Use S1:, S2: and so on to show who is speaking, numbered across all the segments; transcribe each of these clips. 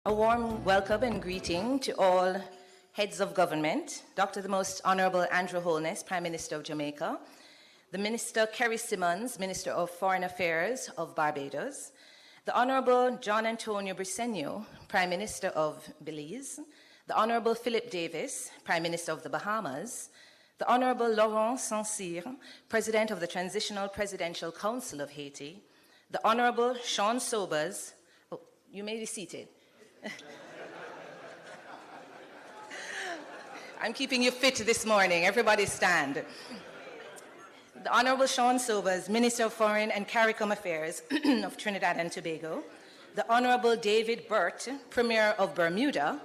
S1: A warm welcome and greeting to all heads of government, Dr. the Most Honorable Andrew Holness, Prime Minister of Jamaica, the Minister Kerry Simmons, Minister of Foreign Affairs of Barbados, the Honorable John Antonio Briceño, Prime Minister of Belize, the Honorable Philip Davis, Prime Minister of the Bahamas, the Honorable Laurent Saint-Cyr, President of the Transitional Presidential Council of Haiti, the Honorable Sean Sobers. Oh, you may be seated. I'm keeping you fit this morning. Everybody stand. The Honorable Sean Sobers, Minister of Foreign and CARICOM Affairs of Trinidad and Tobago, the Honorable David Burt, Premier of Bermuda,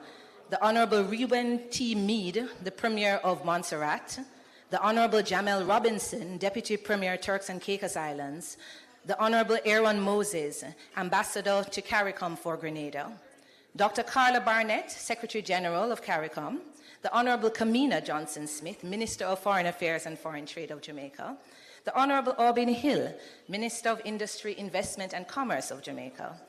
S1: the Honorable Reuben T. Meade, the Premier of Montserrat, the Honorable Jamel Robinson, Deputy Premier, Turks and Caicos Islands, the Honorable Aaron Moses, Ambassador to CARICOM for Grenada, Dr. Carla Barnett, Secretary General of CARICOM, the Honorable Kamina Johnson-Smith, Minister of Foreign Affairs and Foreign Trade of Jamaica, the Honorable Albin Hill, Minister of Industry, Investment and Commerce of Jamaica,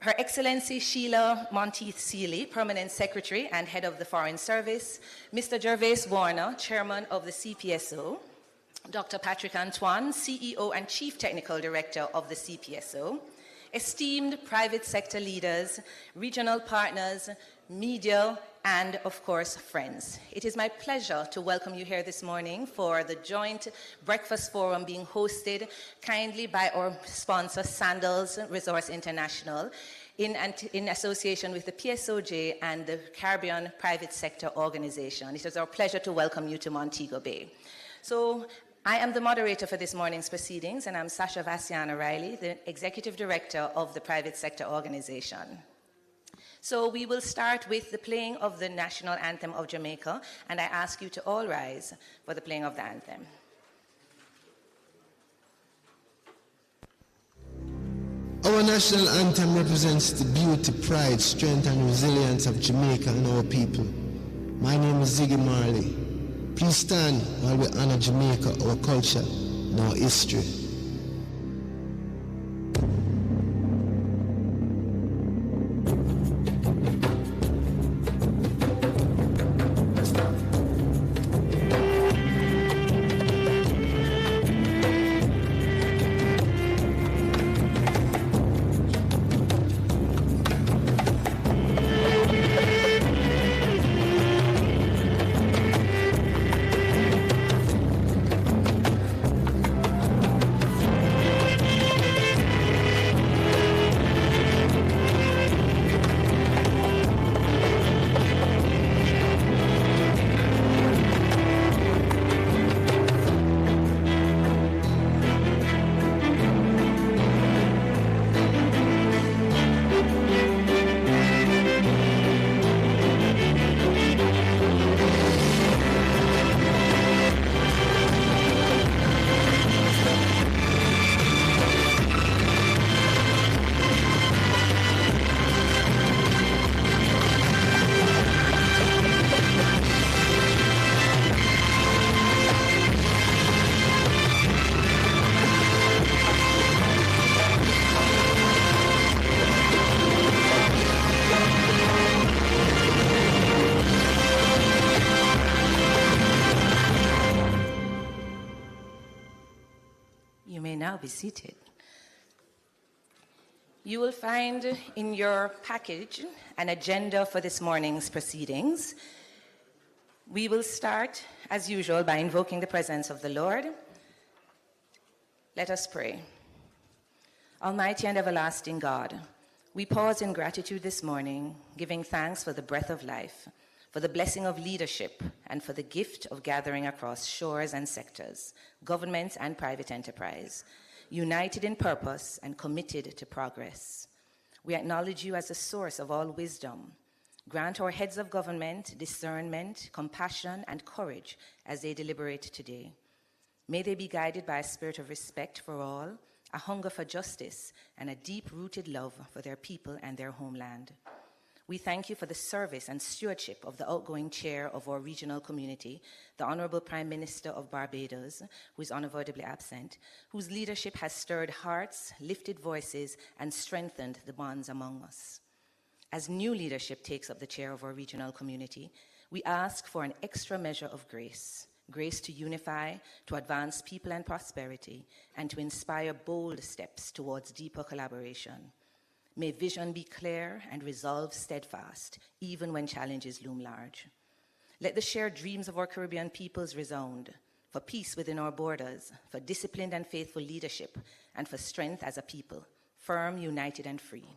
S1: Her Excellency Sheila Monteith Seeley, Permanent Secretary and Head of the Foreign Service, Mr. Gervais Warner, Chairman of the CPSO, Dr. Patrick Antoine, CEO and Chief Technical Director of the CPSO, esteemed private sector leaders, regional partners, media, and of course, friends. It is my pleasure to welcome you here this morning for the joint breakfast forum being hosted kindly by our sponsor, Sandals Resource International, in association with the PSOJ and the Caribbean Private Sector Organization. It is our pleasure to welcome you to Montego Bay. So, I am the moderator for this morning's proceedings, and I'm Sasha Vassiana Riley, the Executive Director of the Private Sector Organization. So we will start with the playing of the National Anthem of Jamaica, and I ask you to all rise for the playing of the anthem.
S2: Our national anthem represents the beauty, pride, strength, and resilience of Jamaica and our people. My name is Ziggy Marley. Please stand while we honor Jamaica, our culture, and our history.
S1: Be seated. You will find in your package an agenda for this morning's proceedings. We will start, as usual, by invoking the presence of the Lord. Let us pray. Almighty and everlasting God, we pause in gratitude this morning, giving thanks for the breath of life, for the blessing of leadership, and for the gift of gathering across shores and sectors, governments and private enterprise, united in purpose and committed to progress. We acknowledge you as the source of all wisdom. Grant our heads of government discernment, compassion, and courage as they deliberate today. May they be guided by a spirit of respect for all, a hunger for justice, and a deep-rooted love for their people and their homeland. We thank you for the service and stewardship of the outgoing chair of our regional community, the Honorable Prime Minister of Barbados, who is unavoidably absent, whose leadership has stirred hearts, lifted voices, and strengthened the bonds among us. As new leadership takes up the chair of our regional community, we ask for an extra measure of grace, grace to unify, to advance people and prosperity, and to inspire bold steps towards deeper collaboration. May vision be clear and resolve steadfast, even when challenges loom large. Let the shared dreams of our Caribbean peoples resound, for peace within our borders, for disciplined and faithful leadership, and for strength as a people, firm, united, and free.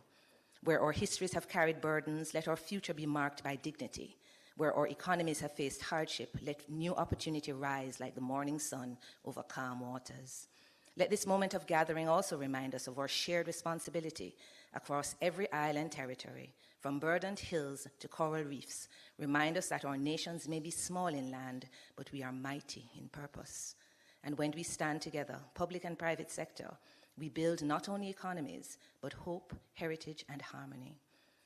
S1: Where our histories have carried burdens, let our future be marked by dignity. Where our economies have faced hardship, let new opportunity rise like the morning sun over calm waters. Let this moment of gathering also remind us of our shared responsibility across every island territory, from verdant hills to coral reefs. Remind us that our nations may be small in land, but we are mighty in purpose. And when we stand together, public and private sector, we build not only economies, but hope, heritage, and harmony.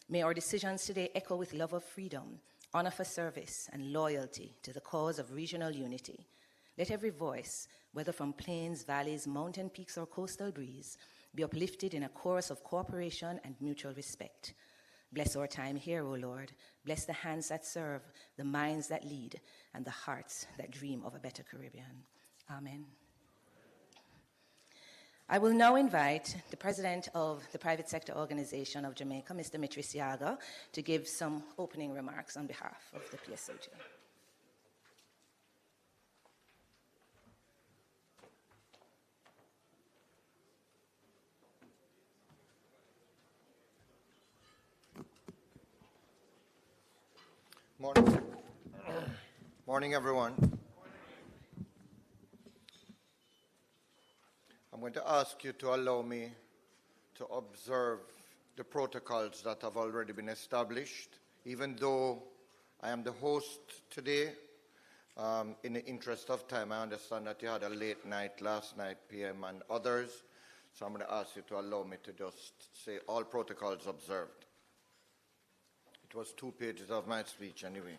S1: May our decisions today echo with love of freedom, honor for service, and loyalty to the cause of regional unity. Let every voice, whether from plains, valleys, mountain peaks, or coastal breeze, be uplifted in a chorus of cooperation and mutual respect. Bless our time here, O Lord. Bless the hands that serve, the minds that lead, and the hearts that dream of a better Caribbean. Amen. I will now invite the president of the Private Sector Organization of Jamaica, Mr. Mitri Siaga, to give some opening remarks on behalf of the PSOG.
S3: Morning. Morning, everyone. I'm going to ask you to allow me to observe the protocols that have already been established, even though I am the host today. In the interest of time, I understand that you had a late night last night, PM, and others, so I'm going to ask you to allow me to just say all protocols observed. It was 2 pages of my speech anyway.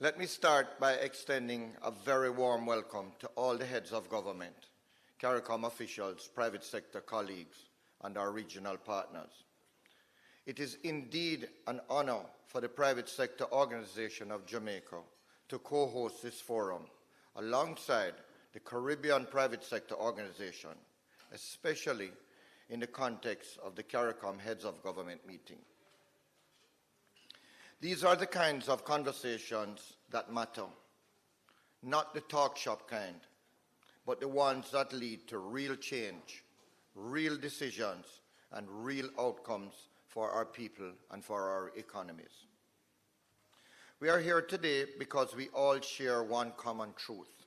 S3: Let me start by extending a very warm welcome to all the heads of government, CARICOM officials, private sector colleagues, and our regional partners. It is indeed an honor for the Private Sector Organization of Jamaica to co-host this forum alongside the Caribbean Private Sector Organization, especially in the context of the CARICOM Heads of Government meeting. These are the kinds of conversations that matter, not the talk shop kind, but the ones that lead to real change, real decisions, and real outcomes for our people and for our economies. We are here today because we all share one common truth.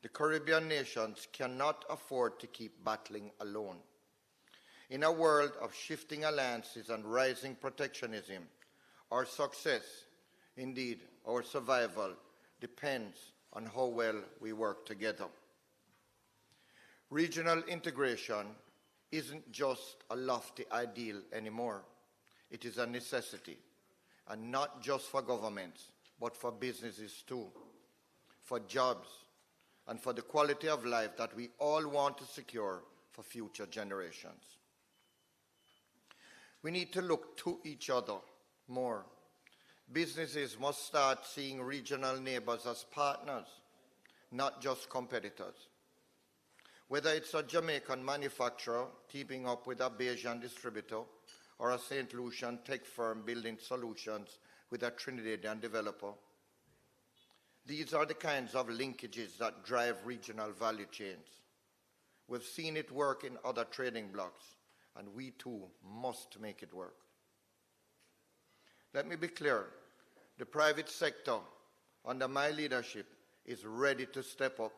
S3: The Caribbean nations cannot afford to keep battling alone. In a world of shifting alliances and rising protectionism, our success, indeed our survival, depends on how well we work together. Regional integration isn't just a lofty ideal anymore. It is a necessity, and not just for governments, but for businesses too, for jobs, and for the quality of life that we all want to secure for future generations. We need to look to each other more. Businesses must start seeing regional neighbors as partners, not just competitors. Whether it's a Jamaican manufacturer teaming up with a Bayesian distributor or a St. Lucian tech firm building solutions with a Trinidadian developer, these are the kinds of linkages that drive regional value chains. We've seen it work in other trading blocks, and we too must make it work. Let me be clear, the private sector, under my leadership, is ready to step up,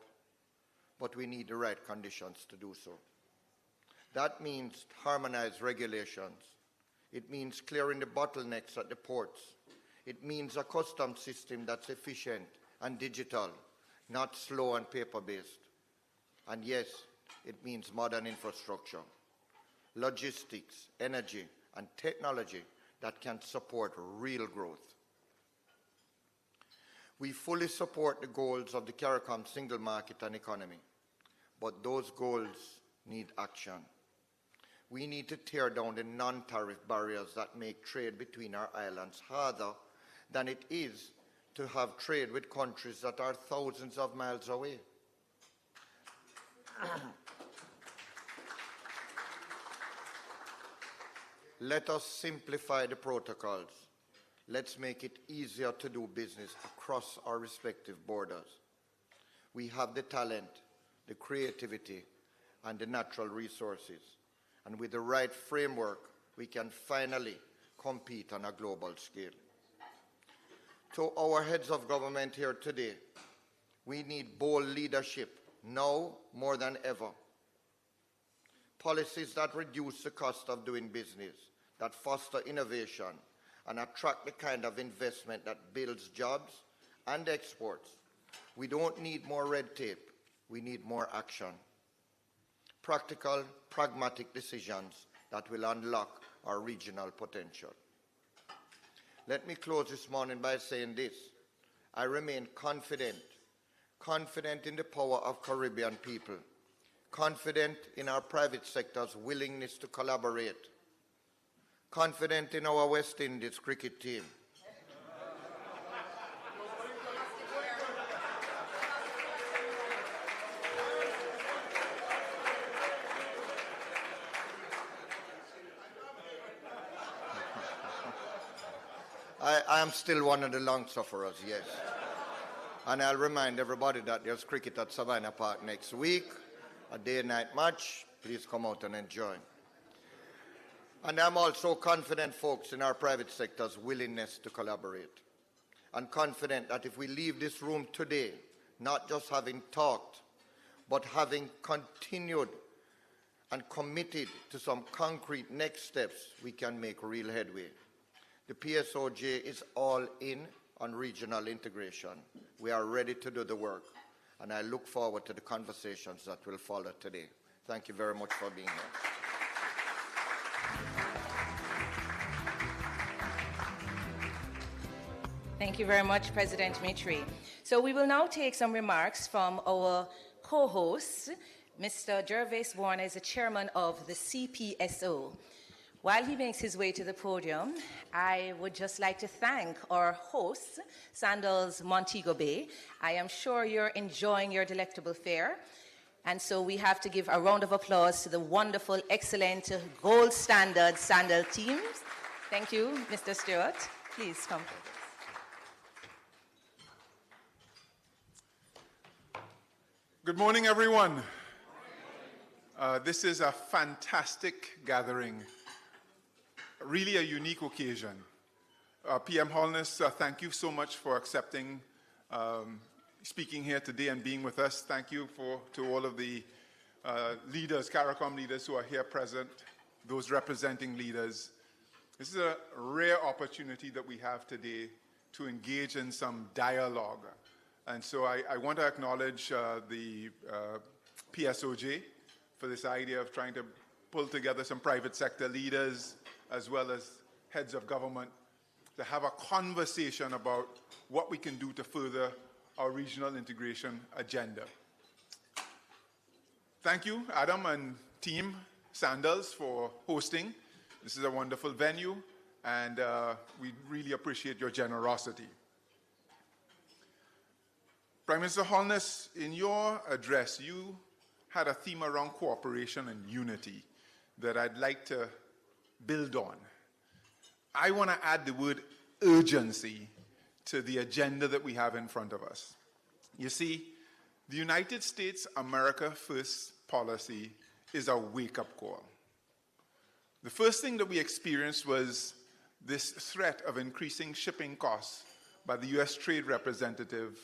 S3: but we need the right conditions to do so. That means harmonized regulations. It means clearing the bottlenecks at the ports. It means a customs system that's efficient and digital, not slow and paper-based. And yes, it means modern infrastructure, logistics, energy, and technology that can support real growth. We fully support the goals of the CARICOM single market and economy, but those goals need action. We need to tear down the non-tariff barriers that make trade between our islands harder than it is to have trade with countries that are thousands of miles away. Let us simplify the protocols. Let's make it easier to do business across our respective borders. We have the talent, the creativity, and the natural resources. And with the right framework, we can finally compete on a global scale. To our heads of government here today, we need bold leadership now more than ever. Policies that reduce the cost of doing business, that foster innovation, and attract the kind of investment that builds jobs and exports. We don't need more red tape. We need more action. Practical, pragmatic decisions that will unlock our regional potential. Let me close this morning by saying this. I remain confident in the power of Caribbean people, confident in our private sector's willingness to collaborate, confident in our West Indies cricket team. I am still one of the long sufferers, yes. And I'll remind everybody that there's cricket at Savannah Park next week, a day-night match. Please come out and enjoy. And I'm also confident, folks, in our private sector's willingness to collaborate. And confident that if we leave this room today, not just having talked, but having continued and committed to some concrete next steps, we can make real headway. The PSOJ is all in on regional integration. We are ready to do the work, and I look forward to the conversations that will follow today. Thank you very much for being here.
S1: Thank you very much, President Mitri. So we will now take some remarks from our co-host. Mr. Gervais Warner is the chairman of the CPSO. While he makes his way to the podium, I would just like to thank our host, Sandals Montego Bay. I am sure you're enjoying your delectable fare. And so we have to give a round of applause to the wonderful, excellent, gold standard Sandal teams. Thank you, Mr. Stewart. Please come forward.
S4: Good morning, everyone. This is a fantastic gathering. Really a unique occasion. PM Holness, thank you so much for accepting speaking here today and being with us. Thank you to all of the leaders, CARICOM leaders who are here present, those representing leaders. This is a rare opportunity that we have today to engage in some dialogue. And so I want to acknowledge the PSOJ for this idea of trying to pull together some private sector leaders as well as heads of government to have a conversation about what we can do to further our regional integration agenda. Thank you, Adam and team Sandals, for hosting. This is a wonderful venue, and we really appreciate your generosity. Prime Minister Holness, in your address, you had a theme around cooperation and unity that I'd like to build on. I want to add the word urgency to the agenda that we have in front of us. You see, the United States America First policy is a wake-up call. The first thing that we experienced was this threat of increasing shipping costs by the U.S. Trade Representative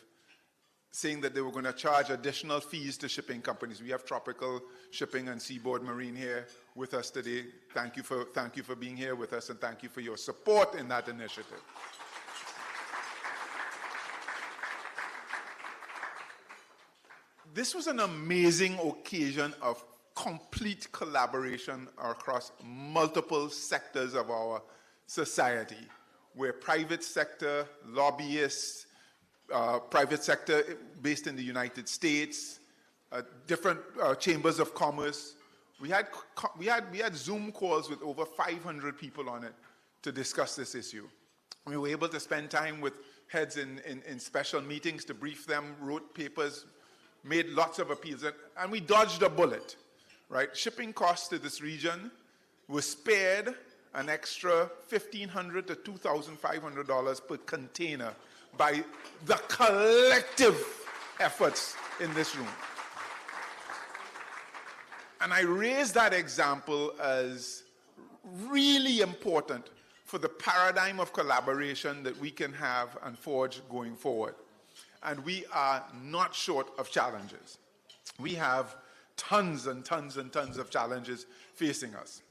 S4: saying that they were going to charge additional fees to shipping companies. We have Tropical Shipping and Seaboard Marine here with us today. Thank you for being here with us, and thank you for your support in that initiative. This was an amazing occasion of complete collaboration across multiple sectors of our society, where private sector lobbyists, private sector based in the United States, different chambers of commerce We had Zoom calls with over 500 people on it to discuss this issue. We were able to spend time with heads in special meetings to brief them, wrote papers, made lots of appeals, and we dodged a bullet, right? Shipping costs to this region were spared an extra $1,500 to $2,500 per container by the collective efforts in this room. And I raise that example as really important for the paradigm of collaboration that we can have and forge going forward. And we are not short of challenges. We have tons and tons and tons of challenges facing us.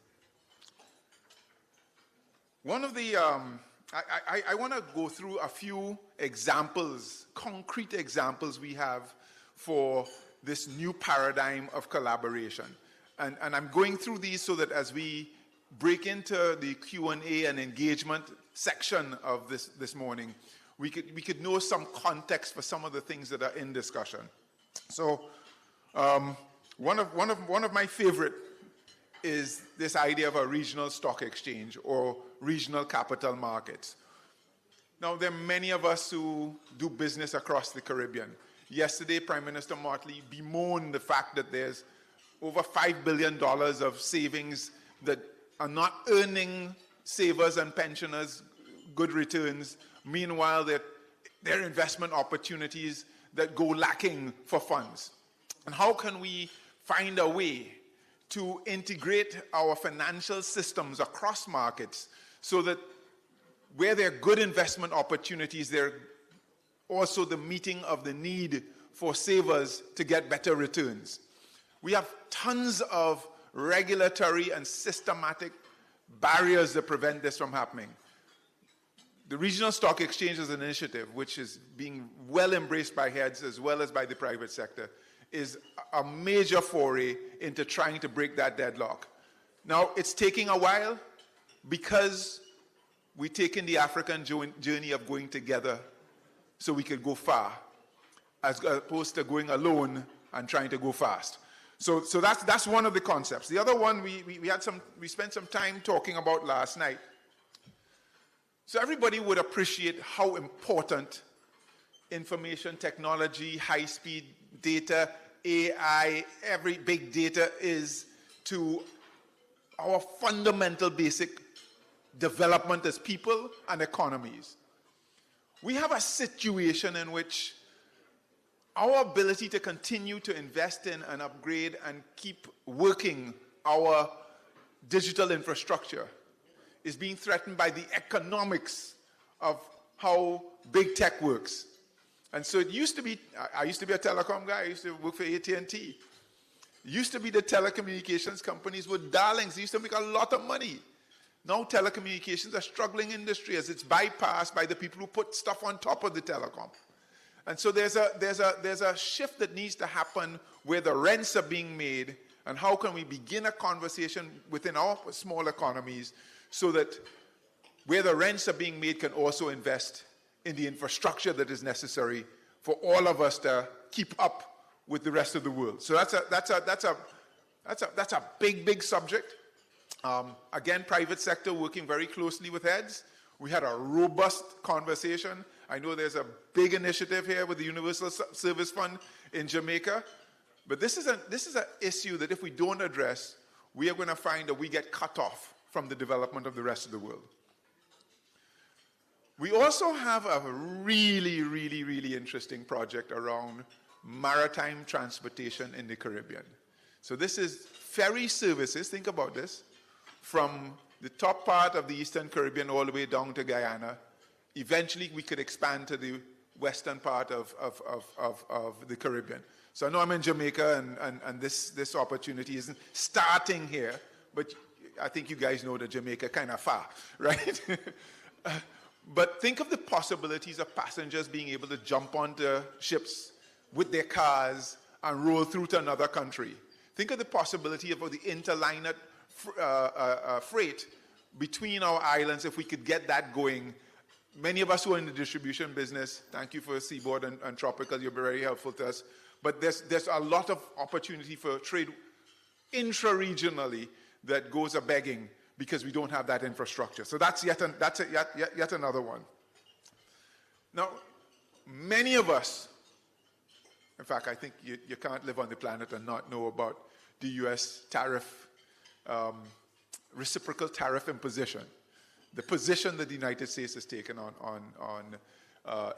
S4: One of the, I want to go through a few examples, concrete examples we have for this new paradigm of collaboration. And I'm going through these so that as we break into the Q&A and engagement section of this morning, we could know some context for some of the things that are in discussion. So one of my favorite is this idea of a regional stock exchange or regional capital markets. Now, there are many of us who do business across the Caribbean. Yesterday, Prime Minister Motley bemoaned the fact that there's over $5 billion of savings that are not earning savers and pensioners good returns. Meanwhile, there are investment opportunities that go lacking for funds. And how can we find a way to integrate our financial systems across markets so that where there are good investment opportunities, there are also the meeting of the need for savers to get better returns? We have tons of regulatory and systematic barriers that prevent this from happening. The Regional Stock Exchange is an initiative which is being well embraced by heads as well as by the private sector, is a major foray into trying to break that deadlock. Now, it's taking a while because we've taken the African journey of going together so we could go far, as opposed to going alone and trying to go fast. So that's one of the concepts. The other one we spent some time talking about last night. So everybody would appreciate how important information technology, high-speed data, AI, every big data is to our fundamental basic development as people and economies. We have a situation in which our ability to continue to invest in and upgrade and keep working our digital infrastructure is being threatened by the economics of how big tech works. And so it used to be, I used to be a telecom guy, I used to work for AT&T. It used to be the telecommunications companies were darlings, they used to make a lot of money. Now telecommunications are a struggling industry as it's bypassed by the people who put stuff on top of the telecom. And so there's a shift that needs to happen where the rents are being made, and how can we begin a conversation within our small economies so that where the rents are being made can also invest in the infrastructure that is necessary for all of us to keep up with the rest of the world. So that's a big subject. Again, private sector working very closely with heads. We had a robust conversation. I know there's a big initiative here with the Universal Service Fund in Jamaica, but this is an issue that if we don't address, we are going to find that we get cut off from the development of the rest of the world. We also have a really interesting project around maritime transportation in the Caribbean. So this is ferry services, think about this, from the top part of the Eastern Caribbean all the way down to Guyana. Eventually, we could expand to the western part of the Caribbean. So I know I'm in Jamaica, and this opportunity isn't starting here, but I think you guys know that Jamaica kind of far, right? But think of the possibilities of passengers being able to jump onto ships with their cars and roll through to another country. Think of the possibility of the interliner freight between our islands if we could get that going. Many of us who are in the distribution business, thank you for Seaboard and Tropical, you're very helpful to us. But there's a lot of opportunity for trade intra-regionally that goes a-begging because we don't have that infrastructure. So that's yet another one. Now, many of us, in fact, I think you can't live on the planet and not know about the U.S. tariff, reciprocal tariff imposition, the position that the United States has taken on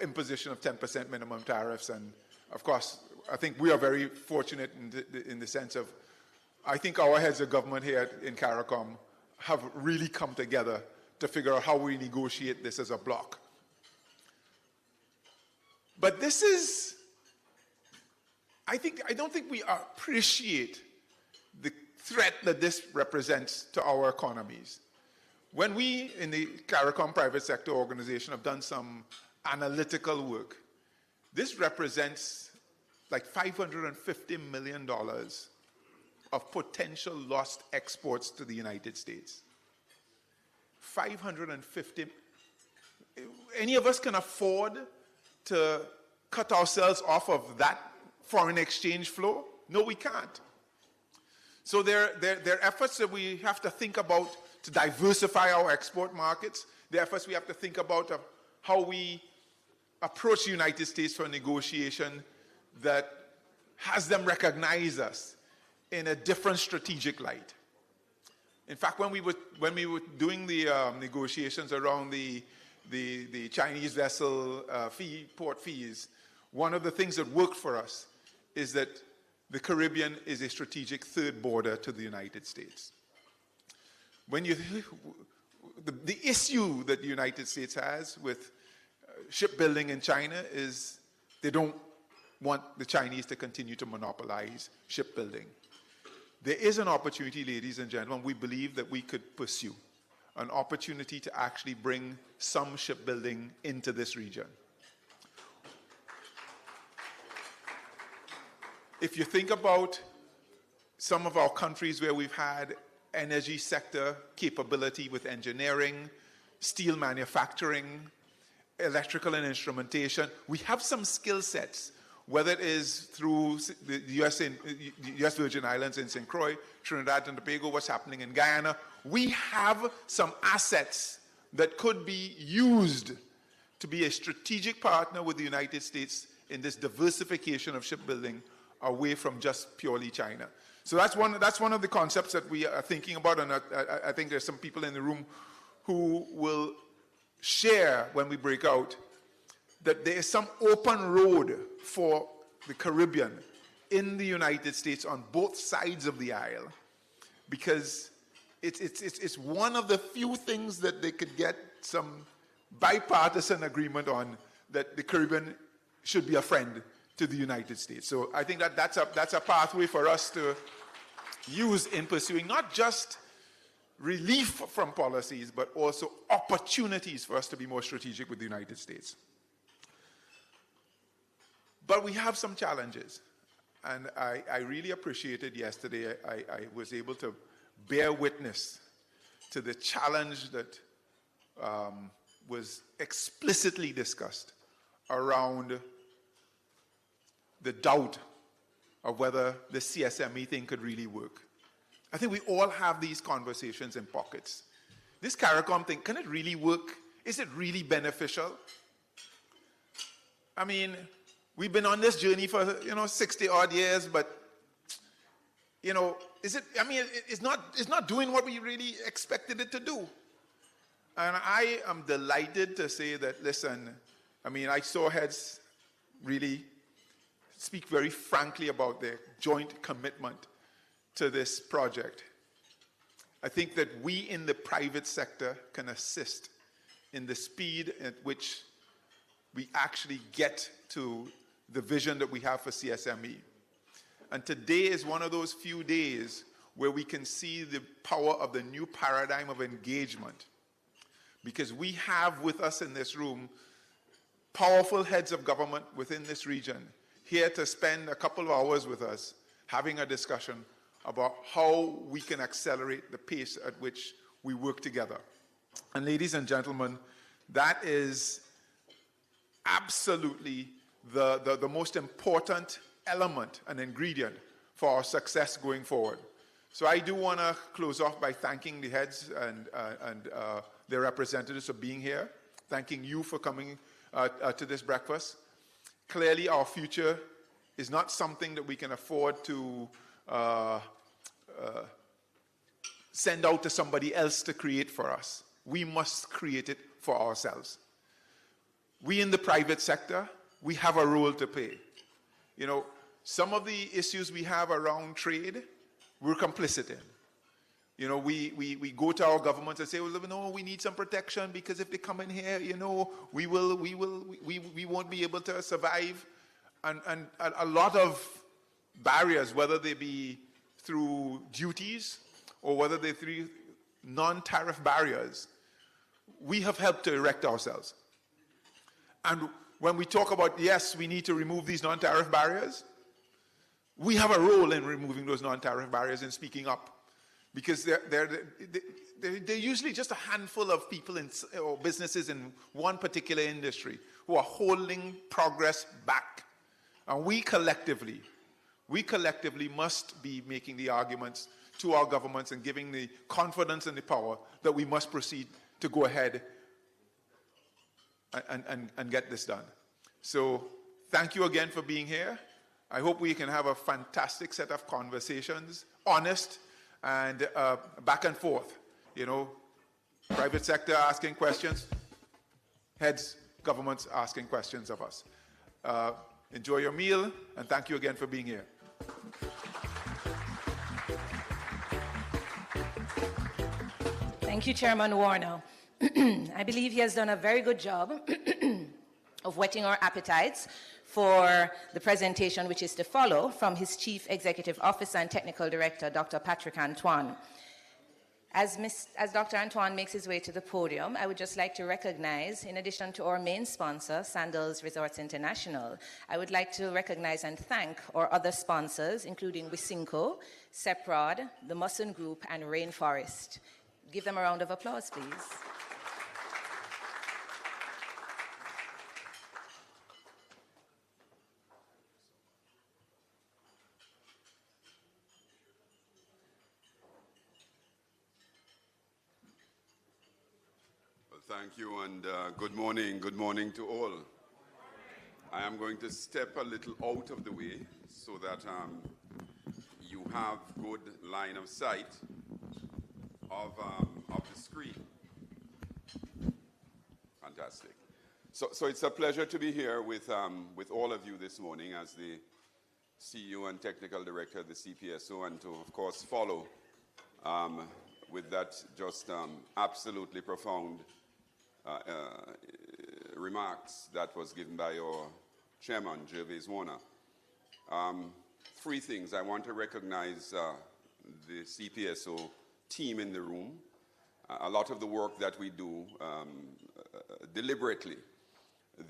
S4: imposition of 10% minimum tariffs. And of course, I think we are very fortunate in the sense of, I think our heads of government here in CARICOM have really come together to figure out how we negotiate this as a bloc. But this is, I don't think we appreciate the threat that this represents to our economies. When we in the CARICOM private sector organization have done some analytical work, this represents like $550 million of potential lost exports to the United States. 550. Any of us can afford to cut ourselves off of that foreign exchange flow? No, we can't. So there are efforts that we have to think about to diversify our export markets. The efforts we have to think about of how we approach the United States for a negotiation that has them recognize us in a different strategic light. In fact, when we were doing the negotiations around the Chinese vessel port fees, one of the things that worked for us is that the Caribbean is a strategic third border to the United States. When the issue that the United States has with shipbuilding in China is they don't want the Chinese to continue to monopolize shipbuilding. There is an opportunity, ladies and gentlemen, we believe that we could pursue an opportunity to actually bring some shipbuilding into this region. If you think about some of our countries where we've had energy sector capability with engineering, steel manufacturing, electrical and instrumentation, we have some skill sets, whether it is through the US Virgin Islands in St. Croix, Trinidad and Tobago, what's happening in Guyana. We have some assets that could be used to be a strategic partner with the United States in this diversification of shipbuilding away from just purely China. So that's one of the concepts that we are thinking about, and I think there's some people in the room who will share when we break out that there is some open road for the Caribbean in the United States on both sides of the aisle, because it's one of the few things that they could get some bipartisan agreement on, that the Caribbean should be a friend to the United States. So I think that's a pathway for us to use in pursuing not just relief from policies, but also opportunities for us to be more strategic with the United States. But we have some challenges, and I really appreciated yesterday. I was able to bear witness to the challenge that was explicitly discussed around the doubt of whether the CSME thing could really work. I think we all have these conversations in pockets. This CARICOM thing, can it really work? Is it really beneficial? I mean, we've been on this journey for 60-odd years, but is it? I mean, it's not doing what we really expected it to do. And I am delighted to say that. Listen, I mean, I saw heads really speak very frankly about their joint commitment to this project. I think that we in the private sector can assist in the speed at which we actually get to the vision that we have for CSME. And today is one of those few days where we can see the power of the new paradigm of engagement, because we have with us in this room powerful heads of government within this region here to spend a couple of hours with us having a discussion about how we can accelerate the pace at which we work together. And ladies and gentlemen, that is absolutely the most important element and ingredient for our success going forward. So I do want to close off by thanking the heads and their representatives for being here, thanking you for coming to this breakfast. Clearly, our future is not something that we can afford to send out to somebody else to create for us. We must create it for ourselves. We in the private sector, we have a role to play. You know, some of the issues we have around trade, we're complicit in. You know, we go to our governments and say, well, no, we need some protection because if they come in here, you know, we won't be able to survive. And a lot of barriers, whether they be through duties or whether they're through non-tariff barriers, we have helped to erect ourselves. And when we talk about, yes, we need to remove these non-tariff barriers, we have a role in removing those non-tariff barriers and speaking up. Because they're usually just a handful of people or businesses in one particular industry who are holding progress back. And we collectively must be making the arguments to our governments and giving the confidence and the power that we must proceed to go ahead and get this done. So thank you again for being here. I hope we can have a fantastic set of conversations, honest and back and forth. You know, private sector asking questions, heads, governments asking questions of us. Enjoy your meal, and thank you again for being here.
S1: Thank you, Chairman Warner. I believe he has done a very good job of whetting our appetites for the presentation which is to follow from his Chief Executive Officer and Technical Director, Dr. Patrick Antoine. As Dr. Antoine makes his way to the podium, I would just like to recognize, in addition to our main sponsor, Sandals Resorts International, I would like to recognize and thank our other sponsors, including Wisinco, Seprod, the Musson Group, and Rainforest. Give them a round of applause, please.
S5: Thank you, and good morning to all. I am going to step a little out of the way so that you have good line of sight of the screen. Fantastic. So it's a pleasure to be here with all of you this morning as the CEO and Technical Director of the CPSO, and to, of course, follow with that just absolutely profound remarks that was given by our chairman, Gervais Warner. Three things. I want to recognize the CPSO team in the room. A lot of the work that we do deliberately,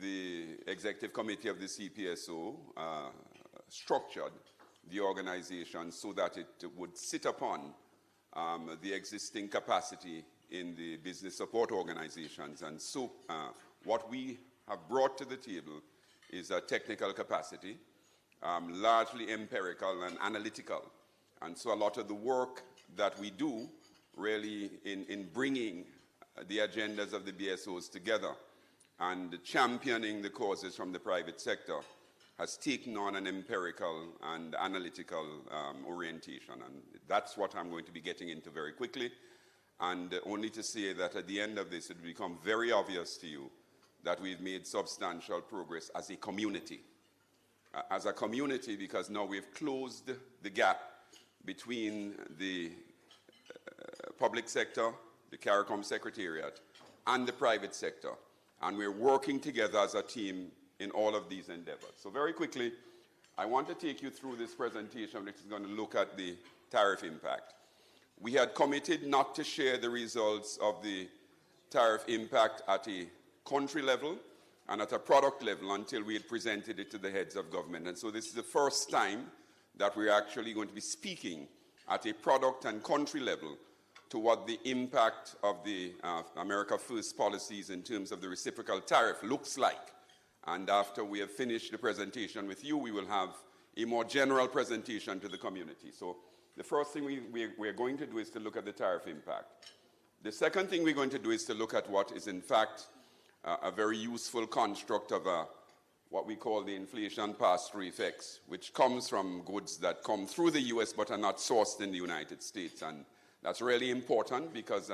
S5: the executive committee of the CPSO structured the organization so that it would sit upon the existing capacity in the business support organizations. And so what we have brought to the table is a technical capacity, largely empirical and analytical. And so a lot of the work that we do really in bringing the agendas of the BSOs together and championing the causes from the private sector has taken on an empirical and analytical orientation. And that's what I'm going to be getting into very quickly. And only to say that at the end of this, it will become very obvious to you that we've made substantial progress as a community. Because now we've closed the gap between the public sector, the CARICOM Secretariat, and the private sector. And we're working together as a team in all of these endeavors. So very quickly, I want to take you through this presentation, which is going to look at the tariff impact. We had committed not to share the results of the tariff impact at a country level and at a product level until we had presented it to the heads of government. And so this is the first time that we're actually going to be speaking at a product and country level to what the impact of the America First policies in terms of the reciprocal tariff looks like. And after we have finished the presentation with you, we will have a more general presentation to the community. So The first thing we're going to do is to look at the tariff impact. The second thing we're going to do is to look at what is in fact a very useful construct of what we call the inflation pass-through effects, which comes from goods that come through the US but are not sourced in the United States. And that's really important because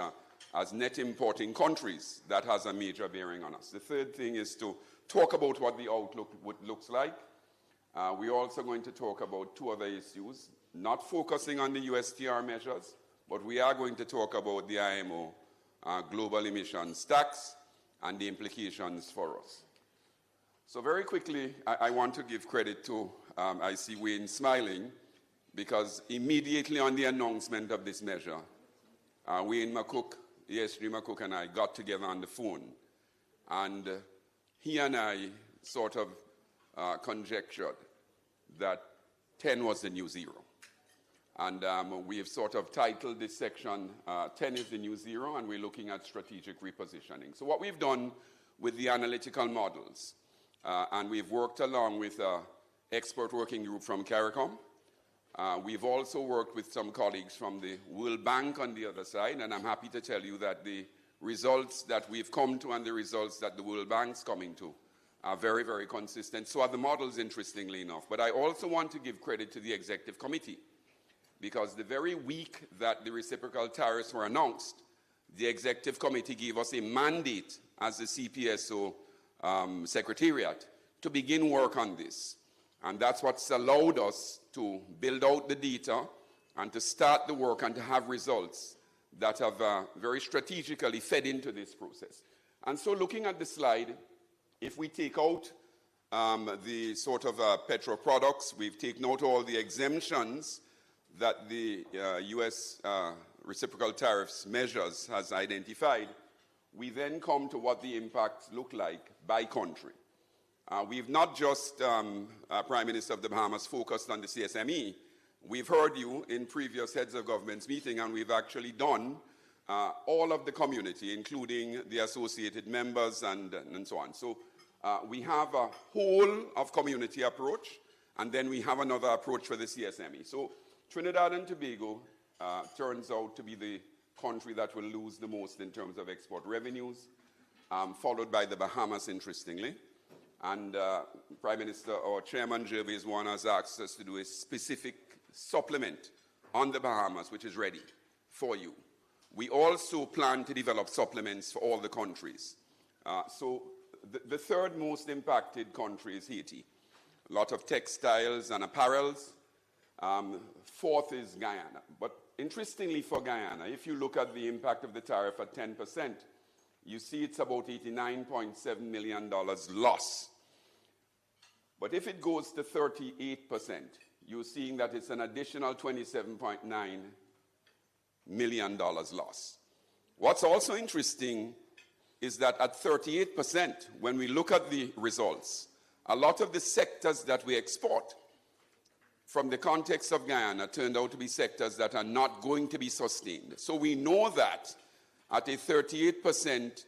S5: as net importing countries, that has a major bearing on us. The third thing is to talk about what the outlook looks like. We're also going to talk about two other issues, not focusing on the USTR measures, but we are going to talk about the IMO global emissions tax and the implications for us. So very quickly, I want to give credit to, I see Wayne smiling, because immediately on the announcement of this measure, Wayne McCook, ESG McCook and I got together on the phone, and he and I sort of conjectured that 10 was the new zero. And we have sort of titled this section, 10 is the new zero, and we're looking at strategic repositioning. So what we've done with the analytical models, and we've worked along with an expert working group from CARICOM. We've also worked with some colleagues from the World Bank on the other side, and I'm happy to tell you that the results that we've come to and the results that the World Bank's coming to are very, very consistent. So are the models, interestingly enough. But I also want to give credit to the Executive Committee, because the very week that the reciprocal tariffs were announced, the Executive Committee gave us a mandate as the CPSO Secretariat to begin work on this. And that's what's allowed us to build out the data and to start the work and to have results that have very strategically fed into this process. And so looking at the slide, if we take out the sort of petro products, we've taken out all the exemptions that the US reciprocal tariffs measures has identified, we then come to what the impacts look like by country. We've not just, Prime Minister of the Bahamas, focused on the CSME. We've heard you in previous heads of governments meeting, and we've actually done all of the community, including the associated members and so on. So we have a whole of community approach, and then we have another approach for the CSME. So Trinidad and Tobago turns out to be the country that will lose the most in terms of export revenues, followed by the Bahamas, interestingly. And Prime Minister or Chairman Gervais One has asked us to do a specific supplement on the Bahamas, which is ready for you. We also plan to develop supplements for all the countries. So the third most impacted country is Haiti. A lot of textiles and apparels. Fourth is Guyana. But interestingly for Guyana, if you look at the impact of the tariff at 10%, you see it's about $89.7 million loss. But if it goes to 38%, you're seeing that it's an additional $27.9 million loss. What's also interesting is that at 38%, when we look at the results, a lot of the sectors that we export from the context of Guyana turned out to be sectors that are not going to be sustained. So we know that at a 38%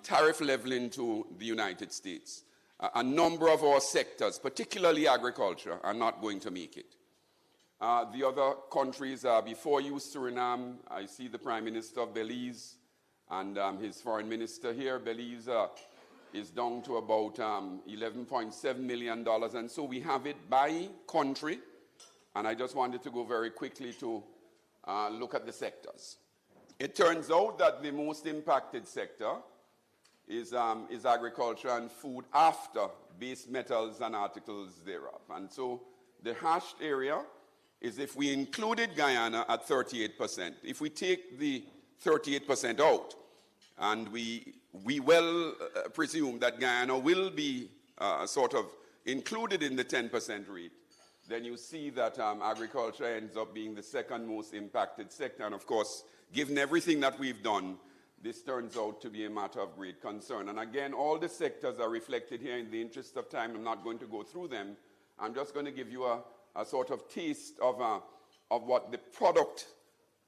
S5: tariff level into the United States, a number of our sectors, particularly agriculture, are not going to make it. The other countries are before you, Suriname. I see the Prime Minister of Belize and his Foreign Minister here. Belize is down to about $11.7 million. And so we have it by country. And I just wanted to go very quickly to look at the sectors. It turns out that the most impacted sector is agriculture and food after base metals and articles thereof. And so the hashed area is if we included Guyana at 38%. If we take the 38% out, and we will presume that Guyana will be sort of included in the 10% rate, then you see that agriculture ends up being the second most impacted sector. And of course, given everything that we've done, this turns out to be a matter of great concern. And again, all the sectors are reflected here. In the interest of time, I'm not going to go through them. I'm just going to give you a sort of taste of what the product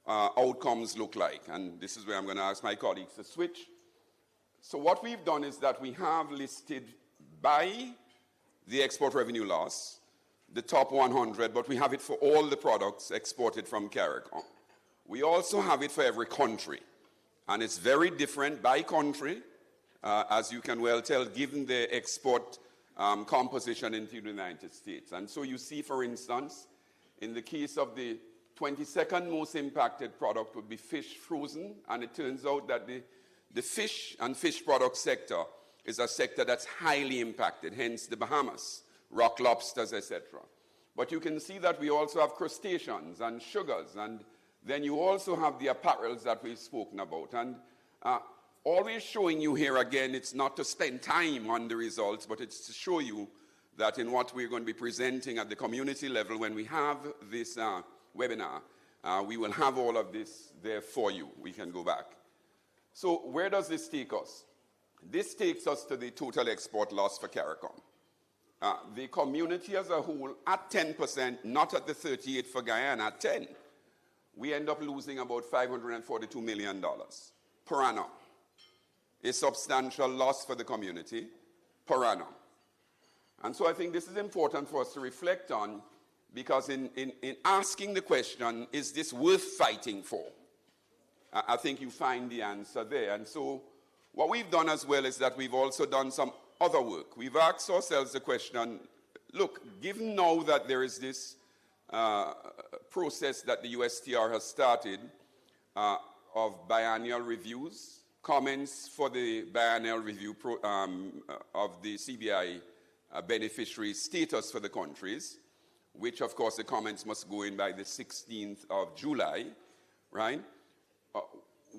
S5: outcomes look like. And this is where I'm going to ask my colleagues to switch. So what we've done is that we have listed by the export revenue loss the top 100, but we have it for all the products exported from CARICOM. We also have it for every country, and it's very different by country, as you can well tell, given the export composition into the United States. And so you see, for instance, in the case of the 22nd most impacted product would be fish frozen, and it turns out that the fish and fish product sector is a sector that's highly impacted, hence the Bahamas, rock lobsters, etc. But you can see that we also have crustaceans and sugars, and then you also have the apparels that we've spoken about. And always showing you here again, it's not to spend time on the results, but it's to show you that in what we're going to be presenting at the community level when we have this webinar, we will have all of this there for you. We can go back. So where does this take us? This takes us to the total export loss for CARICOM. The community as a whole at 10%, not at the 38 for Guyana, at 10, we end up losing about $542 million per annum. A substantial loss for the community per annum. And so I think this is important for us to reflect on, because in asking the question, is this worth fighting for? I think you find the answer there. And so what we've done as well is that we've also done some other work. We've asked ourselves the question, look, given now that there is this process that the USTR has started of biannual reviews, comments for the biannual review of the CBI beneficiary status for the countries, which of course the comments must go in by the 16th of July, right?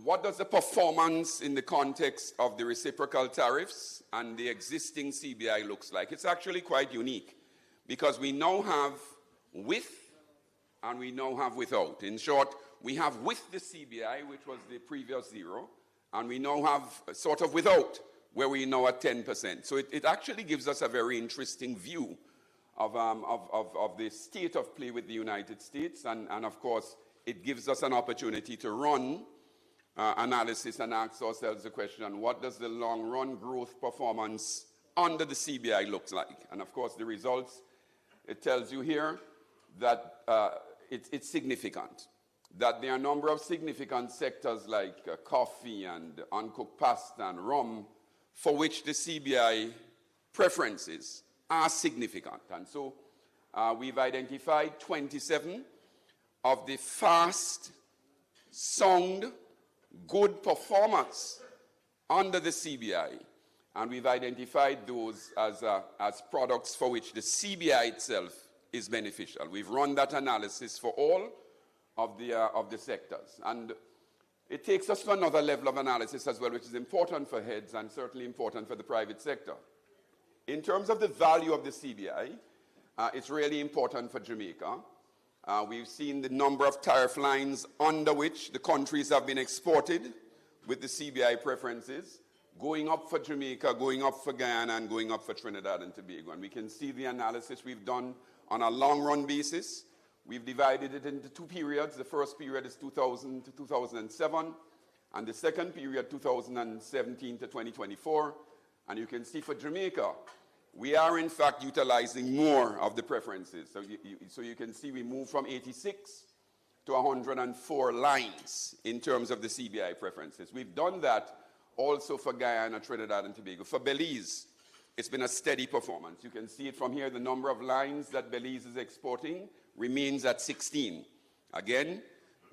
S5: What does the performance in the context of the reciprocal tariffs and the existing CBI looks like? It's actually quite unique, because we now have with and we now have without. In short, we have with the CBI, which was the previous 0, and we now have sort of without, where we now at 10%. So it actually gives us a very interesting view of the state of play with the United States, and of course, it gives us an opportunity to run analysis and ask ourselves the question, what does the long-run growth performance under the CBI look like? And of course, the results, it tells you here that it's significant, that there are a number of significant sectors like coffee and uncooked pasta and rum, for which the CBI preferences are significant. And so we've identified 27 of the fast, sound, good performance under the CBI, and we've identified those as products for which the CBI itself is beneficial. We've run that analysis for all of the sectors, and it takes us to another level of analysis as well, which is important for heads and certainly important for the private sector. In terms of the value of the CBI, it's really important for Jamaica. We've seen the number of tariff lines under which the countries have been exported with the CBI preferences, going up for Jamaica, going up for Guyana, and going up for Trinidad and Tobago. And we can see the analysis we've done on a long-run basis. We've divided it into 2 periods. The first period is 2000 to 2007, and the second period, 2017 to 2024. And you can see for Jamaica, we are in fact utilizing more of the preferences. So you can see we move from 86 to 104 lines in terms of the CBI preferences. We've done that also for Guyana, Trinidad, and Tobago. For Belize, it's been a steady performance. You can see it from here. The number of lines that Belize is exporting remains at 16. Again,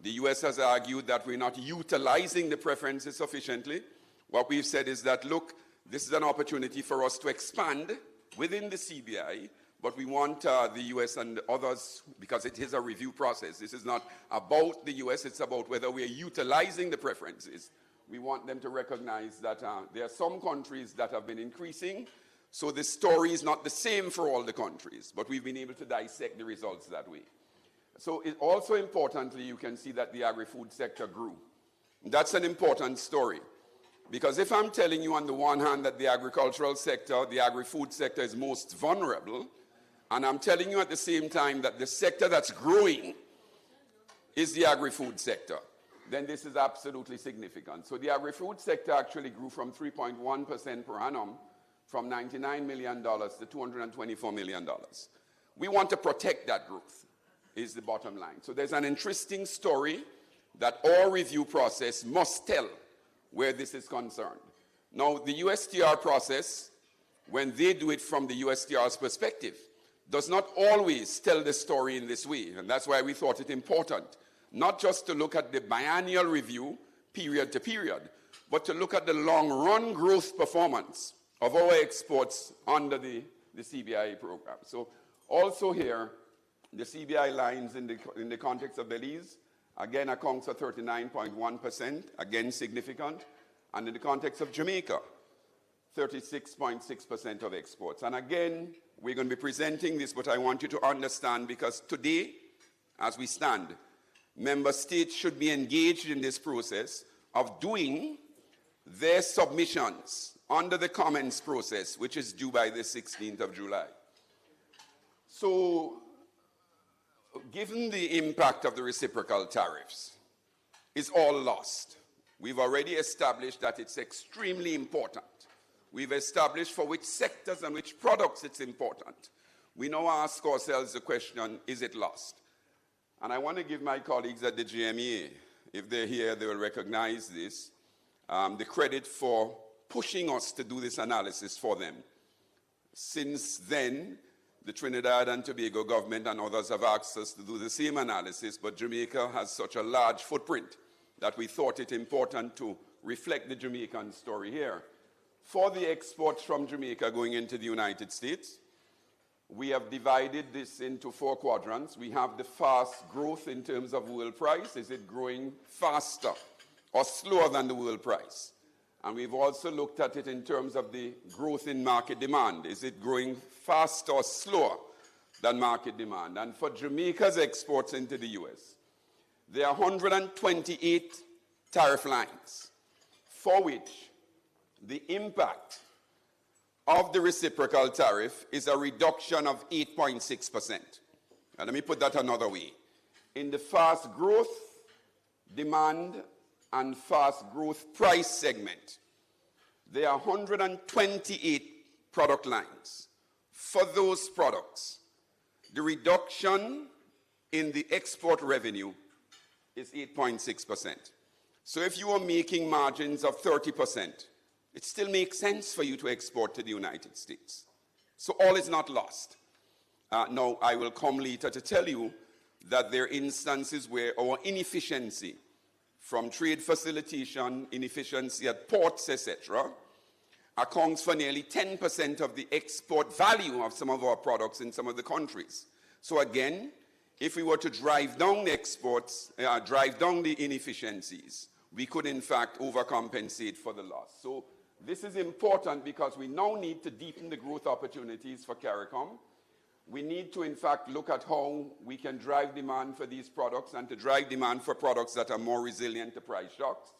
S5: the US has argued that we're not utilizing the preferences sufficiently. What we've said is that, look, this is an opportunity for us to expand within the CBI, but we want the US and others, because it is a review process. This is not about the US, it's about whether we are utilizing the preferences. We want them to recognize that there are some countries that have been increasing, so the story is not the same for all the countries, but we've been able to dissect the results that way. So also importantly, you can see that the agri-food sector grew. That's an important story. Because if I'm telling you on the one hand that the agricultural sector, the agri-food sector is most vulnerable, and I'm telling you at the same time that the sector that's growing is the agri-food sector, then this is absolutely significant. So the agri-food sector actually grew from 3.1% per annum from $99 million to $224 million. We want to protect that growth, is the bottom line. So there's an interesting story that our review process must tell where this is concerned. Now, the USTR process, when they do it from the USTR's perspective, does not always tell the story in this way, and that's why we thought it important, not just to look at the biennial review, period to period, but to look at the long-run growth performance of our exports under the CBI program. So also here, the CBI lines in the context of Belize, again, accounts for 39.1%, again significant, and in the context of Jamaica, 36.6% of exports. And again, we're going to be presenting this, but I want you to understand, because today, as we stand, member states should be engaged in this process of doing their submissions under the comments process, which is due by the 16th of July. So, given the impact of the reciprocal tariffs, it's all lost. We've already established that it's extremely important. We've established for which sectors and which products it's important. We now ask ourselves the question, is it lost? And I want to give my colleagues at the GMEA, if they're here, they will recognize this, the credit for pushing us to do this analysis for them. Since then, the Trinidad and Tobago government and others have asked us to do the same analysis, but Jamaica has such a large footprint that we thought it important to reflect the Jamaican story here. For the exports from Jamaica going into the United States, we have divided this into 4 quadrants. We have the fast growth in terms of world price. Is it growing faster or slower than the world price? And we've also looked at it in terms of the growth in market demand. Is it growing faster or slower than market demand? And for Jamaica's exports into the US, there are 128 tariff lines for which the impact of the reciprocal tariff is a reduction of 8.6%. And let me put that another way. In the fast growth demand and fast growth price segment, there are 128 product lines. For those products, the reduction in the export revenue is 8.6%. So if you are making margins of 30%, it still makes sense for you to export to the United States. So all is not lost. Now, I will come later to tell you that there are instances where our inefficiency from trade facilitation, inefficiency at ports, etc., accounts for nearly 10% of the export value of some of our products in some of the countries. So again, if we were to drive down the exports, drive down the inefficiencies, we could in fact overcompensate for the loss. So this is important because we now need to deepen the growth opportunities for CARICOM. We need to in fact look at how we can drive demand for these products and to drive demand for products that are more resilient to price shocks.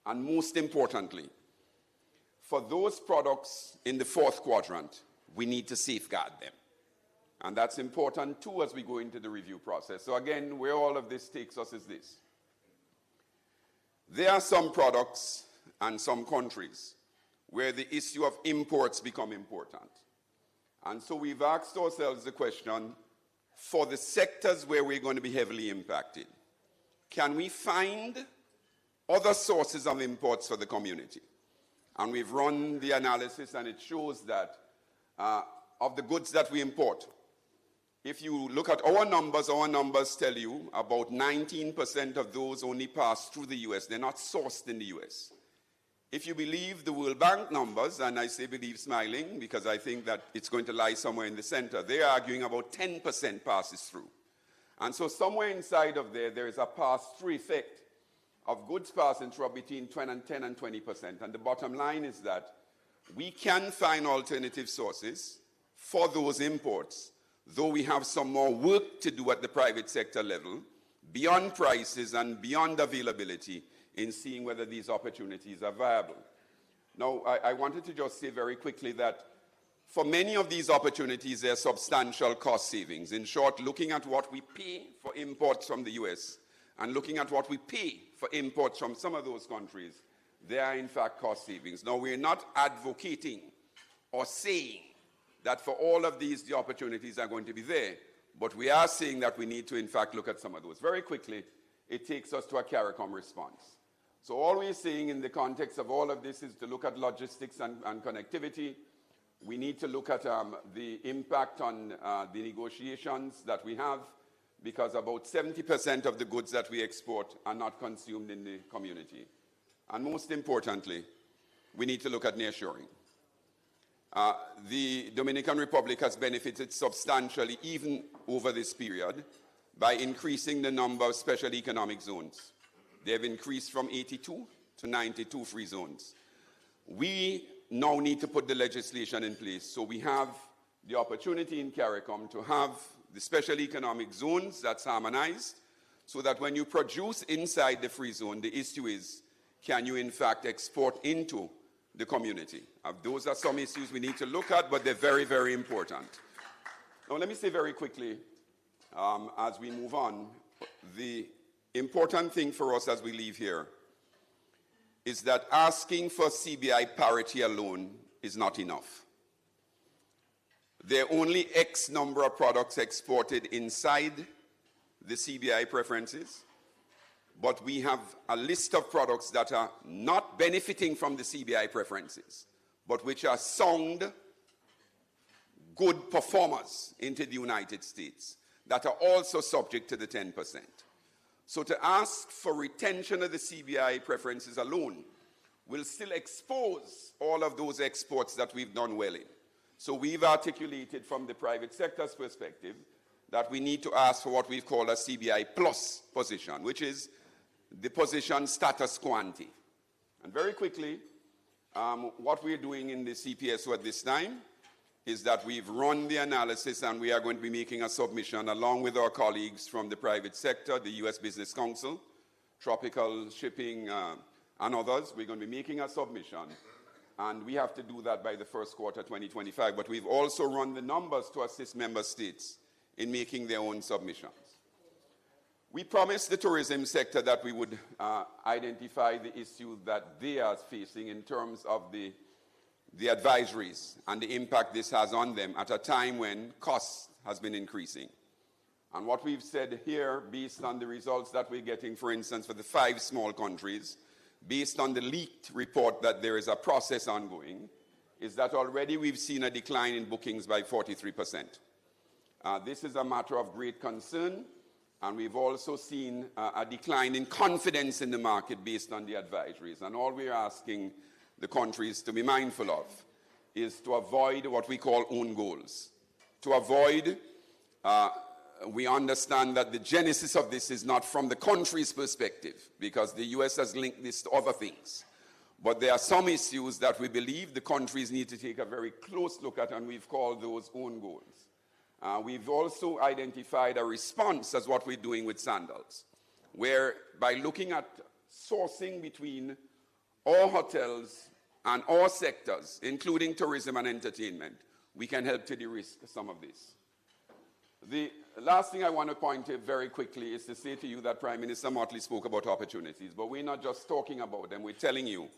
S5: And most importantly, for those products in the 4th quadrant, we need to safeguard them. And that's important too as we go into the review process. So again, where all of this takes us is this. There are some products and some countries where the issue of imports become important. And so we've asked ourselves the question, for the sectors where we're going to be heavily impacted, can we find other sources of imports for the community? And we've run the analysis and it shows that of the goods that we import, if you look at our numbers tell you about 19% of those only pass through the US. They're not sourced in the US. If you believe the World Bank numbers, and I say believe smiling because I think that it's going to lie somewhere in the center, they're arguing about 10% passes through. And so somewhere inside of there is a pass-through effect of goods passing through between 10 and 20%. And the bottom line is that we can find alternative sources for those imports, though we have some more work to do at the private sector level, beyond prices and beyond availability, in seeing whether these opportunities are viable. Now, I wanted to just say very quickly that for many of these opportunities, there are substantial cost savings. In short, looking at what we pay for imports from the US and looking at what we pay for imports from some of those countries, there are in fact cost savings. Now, we're not advocating or saying that for all of these, the opportunities are going to be there. But we are saying that we need to, in fact, look at some of those. Very quickly, it takes us to a CARICOM response. So all we're saying in the context of all of this is to look at logistics and connectivity. We need to look at the impact on the negotiations that we have, because about 70% of the goods that we export are not consumed in the community. And most importantly, we need to look at nearshoring. The Dominican Republic has benefited substantially, even over this period, by increasing the number of special economic zones. They have increased from 82 to 92 free zones. We now need to put the legislation in place. So we have the opportunity in CARICOM to have the special economic zones that's harmonized, so that when you produce inside the free zone, the issue is, can you in fact export into the community? Those are some issues we need to look at, but they're very, very important. Now let me say very quickly, as we move on, the important thing for us as we leave here is that asking for CBI parity alone is not enough. There are only X number of products exported inside the CBI preferences, but we have a list of products that are not benefiting from the CBI preferences, but which are sound, good performers into the United States that are also subject to the 10%. So to ask for retention of the CBI preferences alone will still expose all of those exports that we've done well in. So we've articulated from the private sector's perspective that we need to ask for what we've called a CBI plus position, which is the position status quo ante. And very quickly, what we're doing in the CPSO at this time is that we've run the analysis, and we are going to be making a submission along with our colleagues from the private sector, the U.S. Business Council, Tropical Shipping, and others. We're going to be making a submission, and we have to do that by the first quarter 2025. But we've also run the numbers to assist member states in making their own submissions. We promised the tourism sector that we would identify the issues that they are facing in terms of the advisories and the impact this has on them at a time when cost has been increasing. And what we've said here, based on the results that we're getting, for instance, for the 5 small countries, based on the leaked report that there is a process ongoing, is that already we've seen a decline in bookings by 43%. This is a matter of great concern, and we've also seen a decline in confidence in the market based on the advisories. And all we're asking the countries to be mindful of is to avoid what we call own goals. To avoid, we understand that the genesis of this is not from the country's perspective, because the US has linked this to other things. But there are some issues that we believe the countries need to take a very close look at, and we've called those own goals. We've also identified a response as what we're doing with sandals, where by looking at sourcing between all hotels and all sectors, including tourism and entertainment, we can help to de-risk some of this. The last thing I want to point out very quickly is to say to you that Prime Minister Motley spoke about opportunities, but we're not just talking about them, we're telling you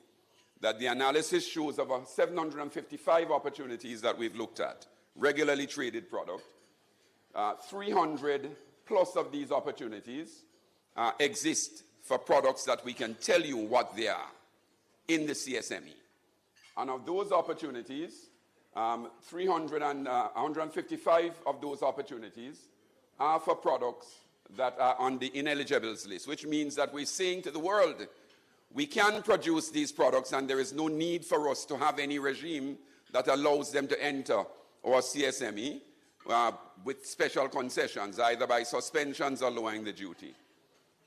S5: that the analysis shows over 755 opportunities that we've looked at, regularly traded product. 300 plus of these opportunities exist for products that we can tell you what they are in the CSME. And of those opportunities, 155 of those opportunities are for products that are on the ineligibles list, which means that we're saying to the world, we can produce these products and there is no need for us to have any regime that allows them to enter our CSME with special concessions, either by suspensions or lowering the duty.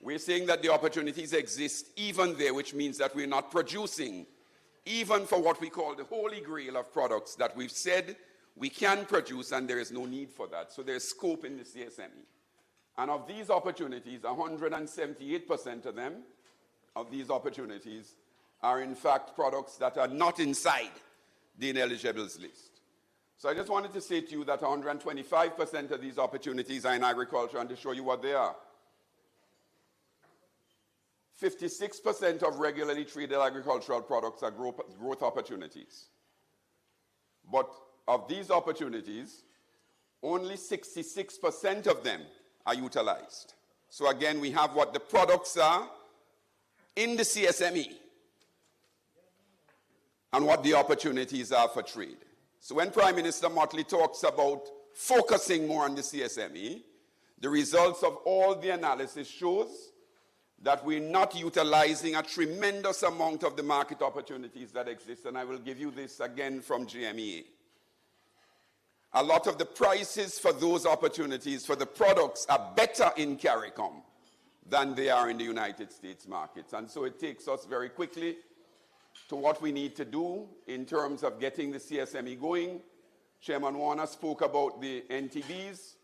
S5: We're saying that the opportunities exist even there, which means that we're not producing even for what we call the holy grail of products that we've said we can produce and there is no need for that. So there's scope in the CSME. And of these opportunities, 178% of them, of these opportunities, are in fact products that are not inside the ineligibles list. So I just wanted to say to you that 125% of these opportunities are in agriculture, and to show you what they are. 56% of regularly traded agricultural products are growth opportunities. But of these opportunities, only 66% of them are utilized. So again, we have what the products are in the CSME and what the opportunities are for trade. So when Prime Minister Motley talks about focusing more on the CSME, the results of all the analysis shows that we're not utilizing a tremendous amount of the market opportunities that exist, and I will give you this again from GMEA. A lot of the prices for those opportunities for the products are better in CARICOM than they are in the United States markets. And so it takes us very quickly to what we need to do in terms of getting the CSME going. Chairman Warner spoke about the NTBs.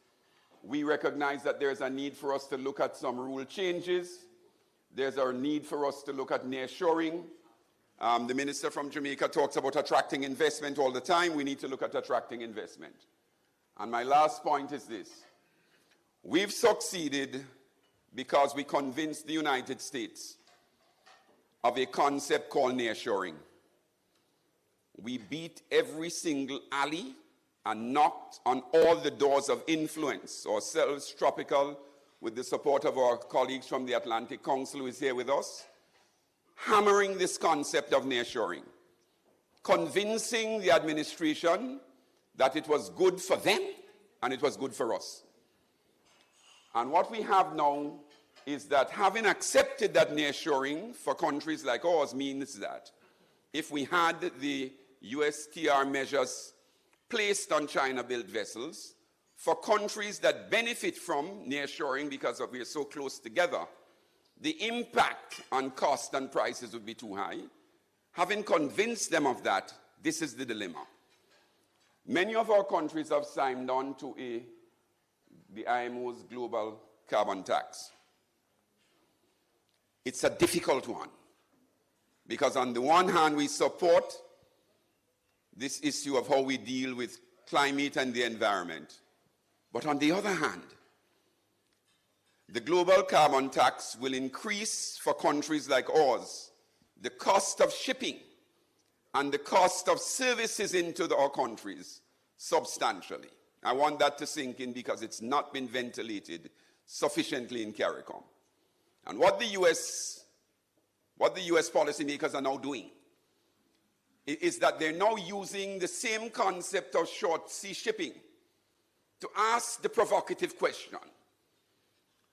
S5: We recognize that there's a need for us to look at some rule changes. There's a need for us to look at nearshoring. The minister from Jamaica talks about attracting investment all the time. We need to look at attracting investment. And my last point is this. We've succeeded because we convinced the United States of a concept called nearshoring. We beat every single alley and knocked on all the doors of influence. Ourselves, Tropical, with the support of our colleagues from the Atlantic Council who is here with us, hammering this concept of nearshoring, convincing the administration that it was good for them and it was good for us. And what we have now is that having accepted that nearshoring for countries like ours means that if we had the USTR measures placed on China-built vessels, for countries that benefit from nearshoring because we are so close together, the impact on cost and prices would be too high. Having convinced them of that, this is the dilemma. Many of our countries have signed on to the IMO's global carbon tax. It's a difficult one because on the one hand we support this issue of how we deal with climate and the environment, but on the other hand, the global carbon tax will increase for countries like ours the cost of shipping and the cost of services into our countries substantially. I want that to sink in because it's not been ventilated sufficiently in CARICOM. And what the US policymakers are now doing is that they're now using the same concept of short sea shipping to ask the provocative question.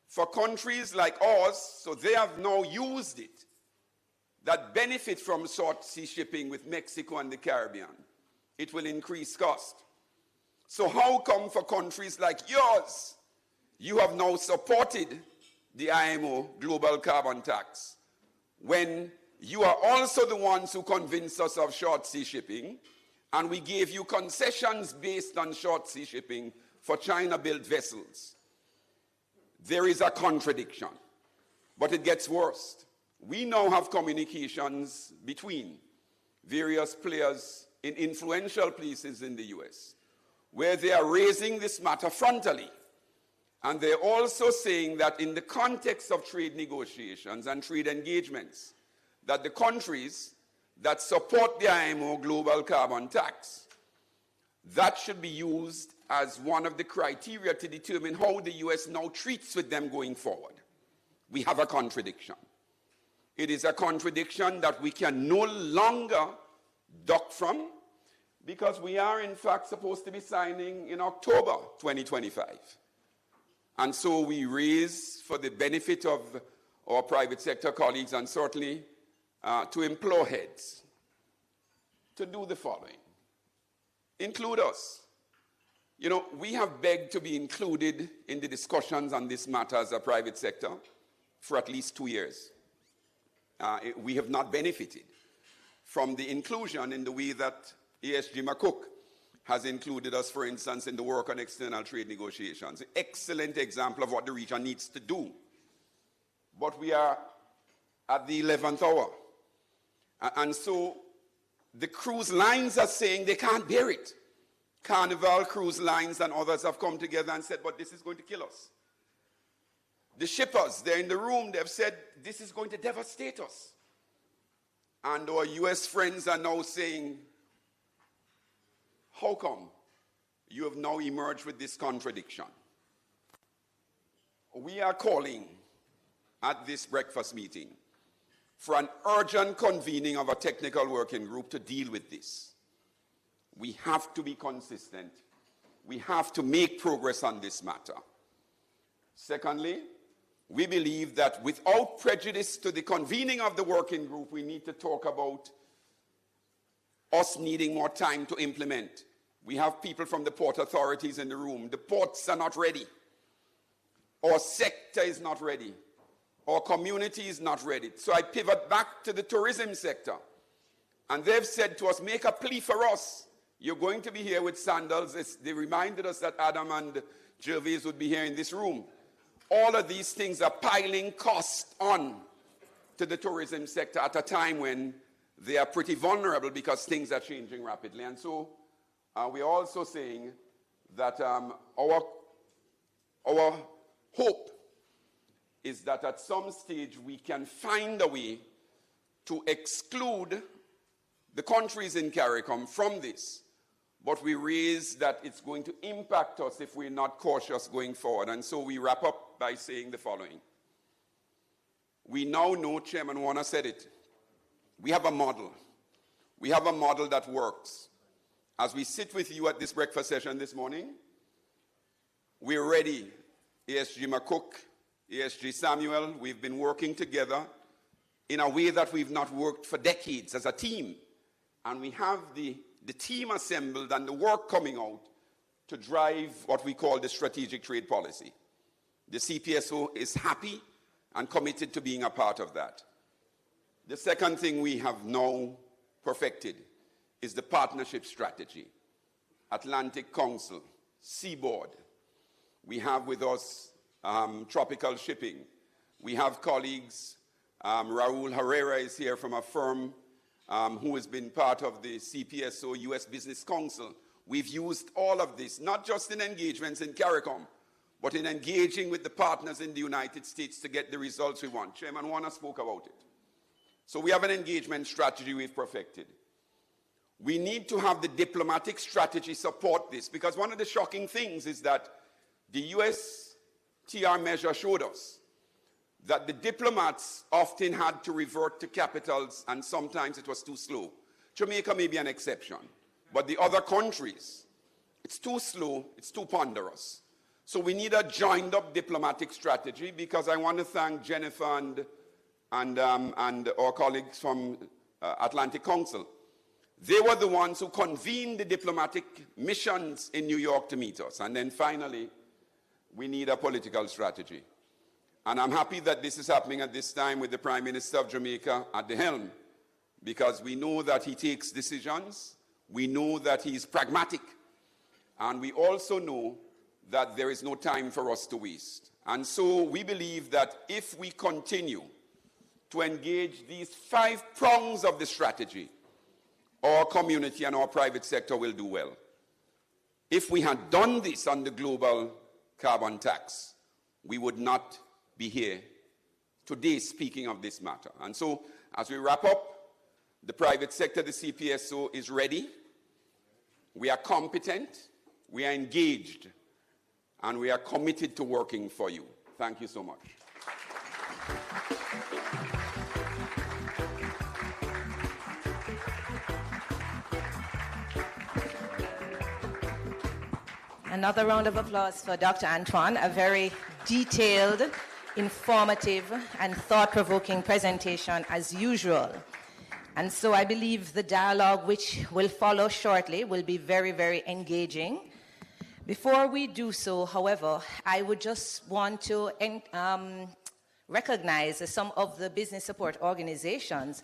S5: For countries like ours, so they have now used it, that benefit from short sea shipping with Mexico and the Caribbean, it will increase cost. So how come for countries like yours, you have now supported the IMO global carbon tax when you are also the ones who convinced us of short sea shipping, and we gave you concessions based on short sea shipping for China-built vessels? There is a contradiction, but it gets worse. We now have communications between various players in influential places in the US where they are raising this matter frontally. And they're also saying that in the context of trade negotiations and trade engagements, that the countries that support the IMO global carbon tax, that should be used as one of the criteria to determine how the US now treats with them going forward. We have a contradiction. It is a contradiction that we can no longer duck from because we are in fact supposed to be signing in October 2025. And so we raise for the benefit of our private sector colleagues and certainly to implore heads to do the following. Include us. You know, we have begged to be included in the discussions on this matter as a private sector for at least 2 years. We have not benefited from the inclusion in the way that ASG McCook has included us, for instance, in the work on external trade negotiations. An excellent example of what the region needs to do. But we are at the 11th hour. And so the cruise lines are saying they can't bear it. Carnival Cruise Lines and others have come together and said, but this is going to kill us. The shippers, they're in the room, they've said, this is going to devastate us. And our US friends are now saying, how come you have now emerged with this contradiction? We are calling at this breakfast meeting for an urgent convening of a technical working group to deal with this. We have to be consistent. We have to make progress on this matter. Secondly, we believe that without prejudice to the convening of the working group, we need to talk about us needing more time to implement. We have people from the port authorities in the room. The ports are not ready. Our sector is not ready. Our community is not ready. So I pivot back to the tourism sector. And they've said to us, make a plea for us. You're going to be here with sandals. They reminded us that Adam and Gervais would be here in this room. All of these things are piling cost on to the tourism sector at a time when they are pretty vulnerable because things are changing rapidly. And so we're also saying that our hope is that at some stage we can find a way to exclude the countries in CARICOM from this. But we raise that it's going to impact us if we're not cautious going forward. And so we wrap up by saying the following. We now know, Chairman Warner said it, we have a model. We have a model that works. As we sit with you at this breakfast session this morning, we're ready. ASG McCook, ASG Samuel, we've been working together in a way that we've not worked for decades as a team. And we have the team assembled and the work coming out to drive what we call the strategic trade policy. The CPSO is happy and committed to being a part of that. The second thing we have now perfected is the partnership strategy. Atlantic Council, Seaboard. We have with us Tropical Shipping. We have colleagues, Raul Herrera is here from a firm who has been part of the CPSO US Business Council. We've used all of this, not just in engagements in CARICOM, but in engaging with the partners in the United States to get the results we want. Chairman Warner spoke about it. So we have an engagement strategy we've perfected. We need to have the diplomatic strategy support this, because one of the shocking things is that the US TR measure showed us that the diplomats often had to revert to capitals, and sometimes it was too slow. Jamaica may be an exception, but the other countries, it's too slow, it's too ponderous. So we need a joined-up diplomatic strategy, because I want to thank Jennifer and our colleagues from Atlantic Council. They were the ones who convened the diplomatic missions in New York to meet us. And then finally, we need a political strategy. And I'm happy that this is happening at this time with the Prime Minister of Jamaica at the helm, because we know that he takes decisions, we know that he's pragmatic, and we also know that there is no time for us to waste. And so we believe that if we continue to engage these 5 prongs of the strategy, our community and our private sector will do well. If we had done this on the global carbon tax, we would not be here today speaking of this matter. And so, as we wrap up, the private sector, the CPSO, is ready. We are competent, we are engaged, and we are committed to working for you. Thank you so much.
S1: Another round of applause for Dr. Antoine, a very detailed, informative, and thought-provoking presentation as usual. And so I believe the dialogue which will follow shortly will be very, very engaging. Before we do so, however, I would just want to recognize some of the business support organizations.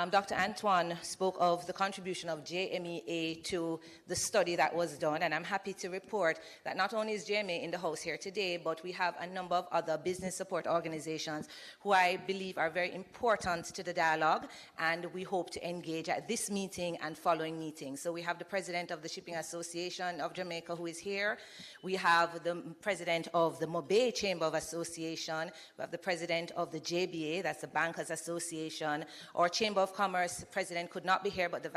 S1: Dr. Antoine spoke of the contribution of JMEA to the study that was done, and I'm happy to report that not only is JMEA in the house here today, but we have a number of other business support organizations who I believe are very important to the dialogue, and we hope to engage at this meeting and following meetings. So we have the president of the Shipping Association of Jamaica who is here. We have the president of the Mobay Chamber of Association. We have the president of the JBA, that's the Bankers Association. Our Chamber of Commerce president could not be here, but the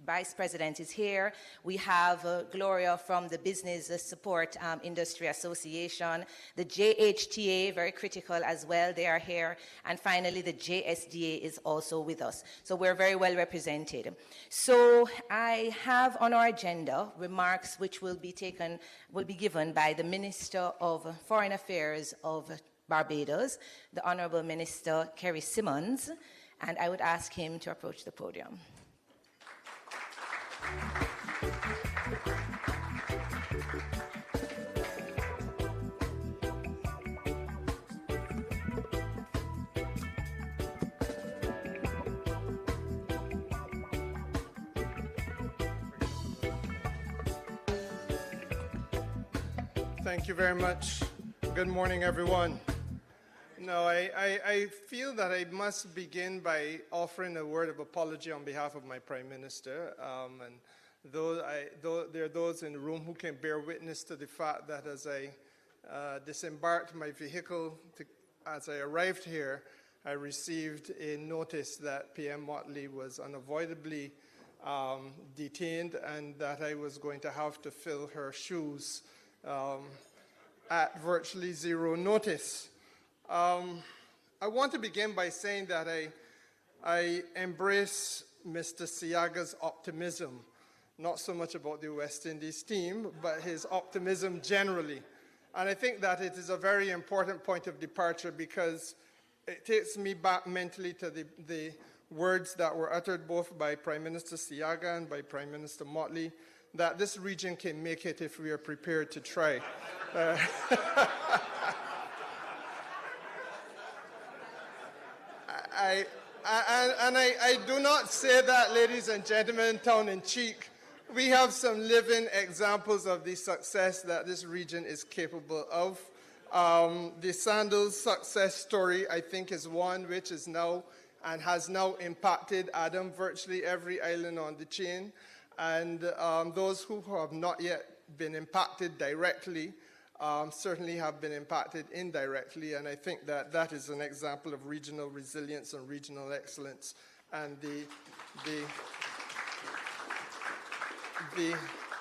S1: Vice President is here. We have Gloria from the Business Support Industry Association, the JHTA, very critical as well, they are here, and finally the JSDA is also with us. So we're very well represented. So I have on our agenda remarks which will be given by the Minister of Foreign Affairs of Barbados, the Honorable Minister Kerry Simmons, and I would ask him to approach the podium.
S6: Thank you very much. Good morning, everyone. No, I feel that I must begin by offering a word of apology on behalf of my Prime Minister. There are those in the room who can bear witness to the fact that as I disembarked my vehicle, as I arrived here, I received a notice that PM Motley was unavoidably detained and that I was going to have to fill her shoes at virtually zero notice. I want to begin by saying that I embrace Mr. Siaga's optimism, not so much about the West Indies team, but his optimism generally. And I think that it is a very important point of departure because it takes me back mentally to the words that were uttered both by Prime Minister Siaga and by Prime Minister Motley, that this region can make it if we are prepared to try. I do not say that, ladies and gentlemen, tongue in cheek. We have some living examples of the success that this region is capable of. The Sandals success story, I think, is one which is now and has now impacted virtually every island on the chain. And those who have not yet been impacted directly certainly have been impacted indirectly, and I think that that is an example of regional resilience and regional excellence, and the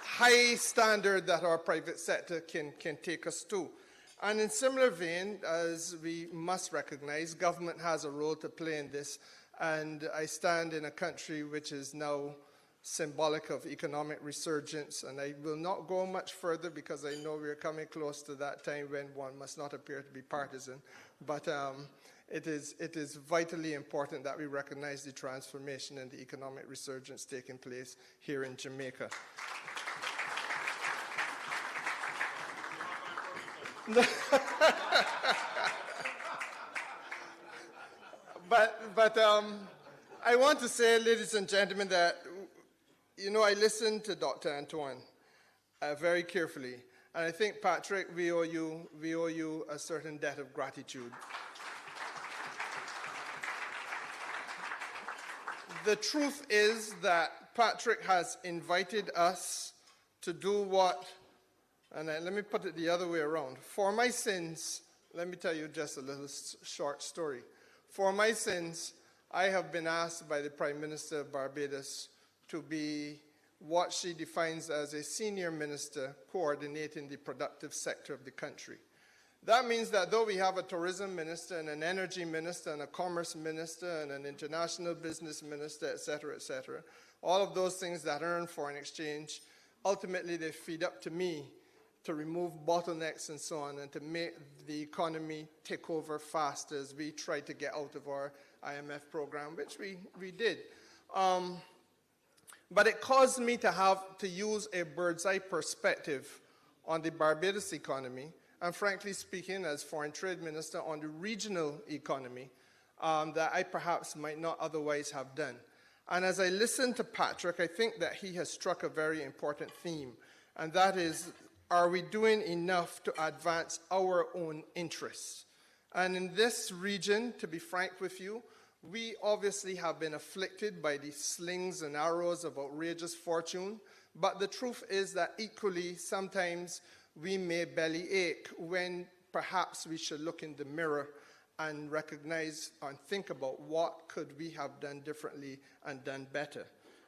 S6: high standard that our private sector can take us to. And in similar vein, as we must recognize, government has a role to play in this, and I stand in a country which is now symbolic of economic resurgence, and I will not go much further because I know we're coming close to that time when one must not appear to be partisan, but it is vitally important that we recognize the transformation and the economic resurgence taking place here in Jamaica. But I want to say, ladies and gentlemen, that I listened to Dr. Antoine very carefully, and I think, Patrick, we owe you a certain debt of gratitude. The truth is that Patrick has invited us to do what, and let me put it the other way around. For my sins, let me tell you just a little short story. For my sins, I have been asked by the Prime Minister of Barbados to be what she defines as a senior minister coordinating the productive sector of the country. That means that though we have a tourism minister and an energy minister and a commerce minister and an international business minister, et cetera, all of those things that earn foreign exchange, ultimately they feed up to me to remove bottlenecks and so on and to make the economy take over fast as we try to get out of our IMF program, which we did. But it caused me to have to use a bird's eye perspective on the Barbados economy, and frankly speaking, as Foreign Trade Minister, on the regional economy that I perhaps might not otherwise have done. And as I listened to Patrick, I think that he has struck a very important theme, and that is, are we doing enough to advance our own interests? And in this region, to be frank with you, we obviously have been afflicted by the slings and arrows of outrageous fortune, but the truth is that equally sometimes we may bellyache when perhaps we should look in the mirror and recognize and think about what could we have done differently and done better.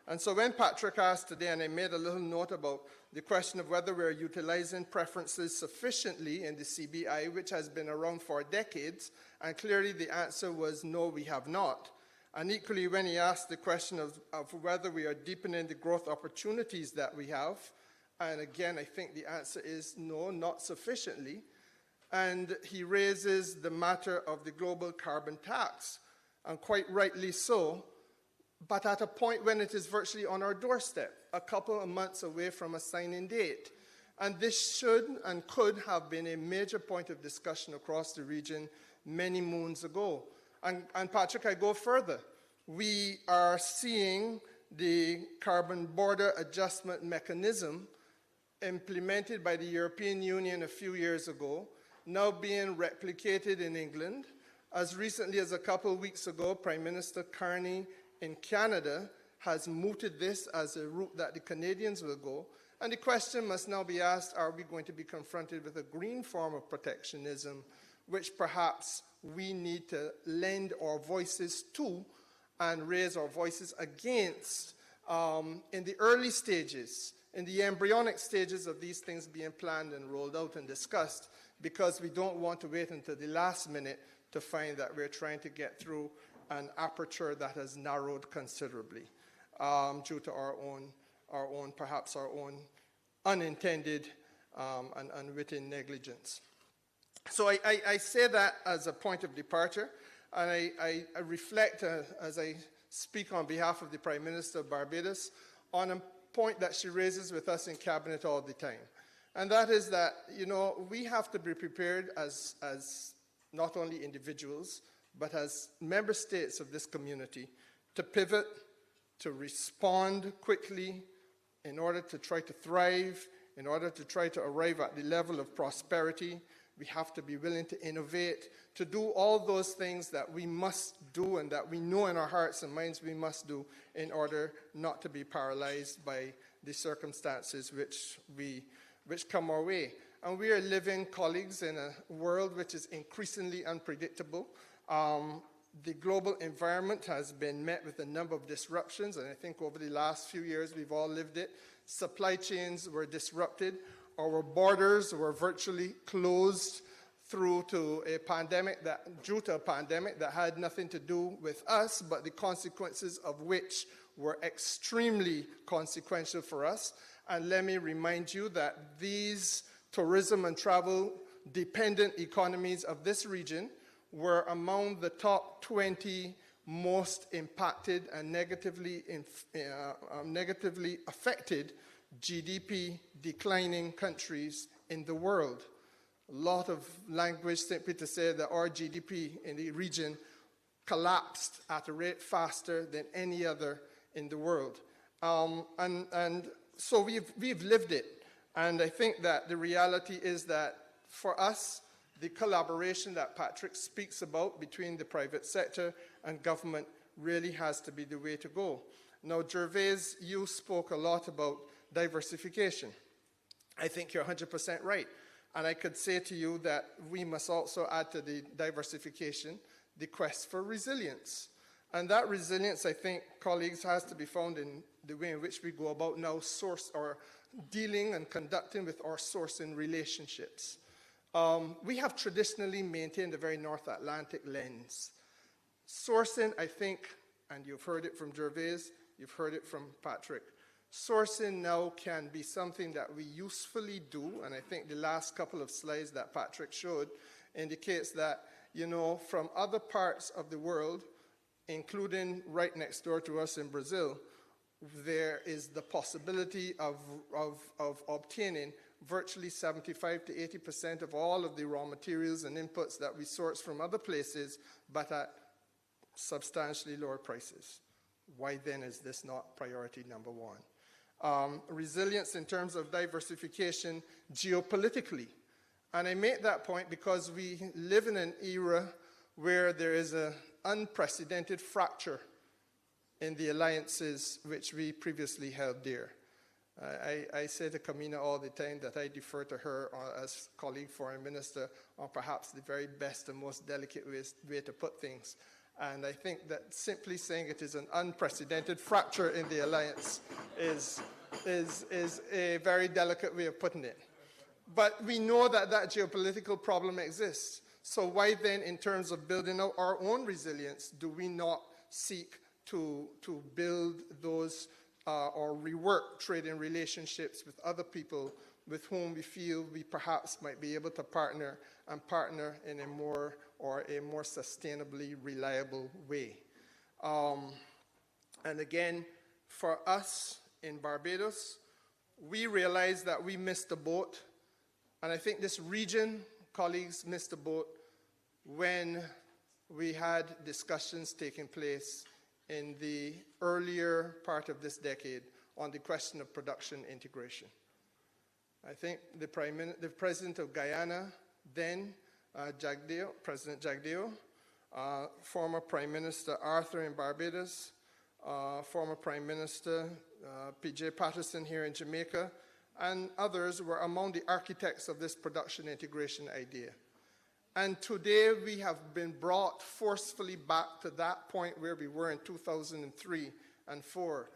S6: And so when Patrick asked today, and I made a little note about the question of whether we're utilizing preferences sufficiently in the CBI, which has been around for decades, and clearly the answer was no, we have not. And equally, when he asked the question of whether we are deepening the growth opportunities that we have, and again, I think the answer is no, not sufficiently. And he raises the matter of the global carbon tax, and quite rightly so, but at a point when it is virtually on our doorstep, a couple of months away from a signing date. And this should and could have been a major point of discussion across the region many moons ago. And Patrick, I go further. We are seeing the carbon border adjustment mechanism implemented by the European Union a few years ago, now being replicated in England. As recently as a couple of weeks ago, Prime Minister Carney in Canada has mooted this as a route that the Canadians will go. And the question must now be asked, are we going to be confronted with a green form of protectionism, which perhaps we need to lend our voices to and raise our voices against in the early stages, in the embryonic stages of these things being planned and rolled out and discussed, because we don't want to wait until the last minute to find that we're trying to get through an aperture that has narrowed considerably due to our own, perhaps our own unintended and unwitting negligence. So I say that as a point of departure, and I reflect as I speak on behalf of the Prime Minister of Barbados on a point that she raises with us in Cabinet all the time. And that is that, you know, we have to be prepared as not only individuals, but as member states of this community, to pivot, to respond quickly in order to try to thrive, in order to try to arrive at the level of prosperity. We have to be willing to innovate, to do all those things that we must do and that we know in our hearts and minds we must do in order not to be paralyzed by the circumstances which come our way. And we are living, colleagues, in a world which is increasingly unpredictable. The global environment has been met with a number of disruptions, and I think over the last few years we've all lived it. Supply chains were disrupted. Our borders were virtually closed due to a pandemic that had nothing to do with us, but the consequences of which were extremely consequential for us. And let me remind you that these tourism and travel dependent economies of this region were among the top 20 most impacted and negatively affected GDP declining countries in the world. A lot of language simply to say that our GDP in the region collapsed at a rate faster than any other in the world. And so we've lived it. And I think that the reality is that for us, the collaboration that Patrick speaks about between the private sector and government really has to be the way to go. Now, Gervais, you spoke a lot about diversification. I think you're 100% right. And I could say to you that we must also add to the diversification the quest for resilience. And that resilience, I think, colleagues, has to be found in the way in which we go about now dealing and conducting with our sourcing relationships. We have traditionally maintained a very North Atlantic lens. Sourcing, I think, and you've heard it from Gervais, you've heard it from Patrick, sourcing now can be something that we usefully do, and I think the last couple of slides that Patrick showed indicates that, you know, from other parts of the world, including right next door to us in Brazil, there is the possibility of obtaining virtually 75 to 80% of all of the raw materials and inputs that we source from other places, but at substantially lower prices. Why then is this not priority number one? Resilience in terms of diversification geopolitically. And I make that point because we live in an era where there is an unprecedented fracture in the alliances which we previously held dear. I say to Kamina all the time that I defer to her as colleague foreign minister on perhaps the very best and most delicate way to put things. And I think that simply saying it is an unprecedented fracture in the alliance is a very delicate way of putting it. But we know that that geopolitical problem exists. So why then, in terms of building out our own resilience, do we not seek to build those or rework trading relationships with other people with whom we feel we perhaps might be able to partner in a more sustainably reliable way. And again, for us in Barbados, we realized that we missed the boat, and I think this region, colleagues, missed the boat when we had discussions taking place in the earlier part of this decade on the question of production integration. I think the President of Guyana then, President Jagdeo, former Prime Minister Arthur in Barbados, former Prime Minister P.J. Patterson here in Jamaica, and others were among the architects of this production integration idea. And today we have been brought forcefully back to that point where we were in 2003 and 4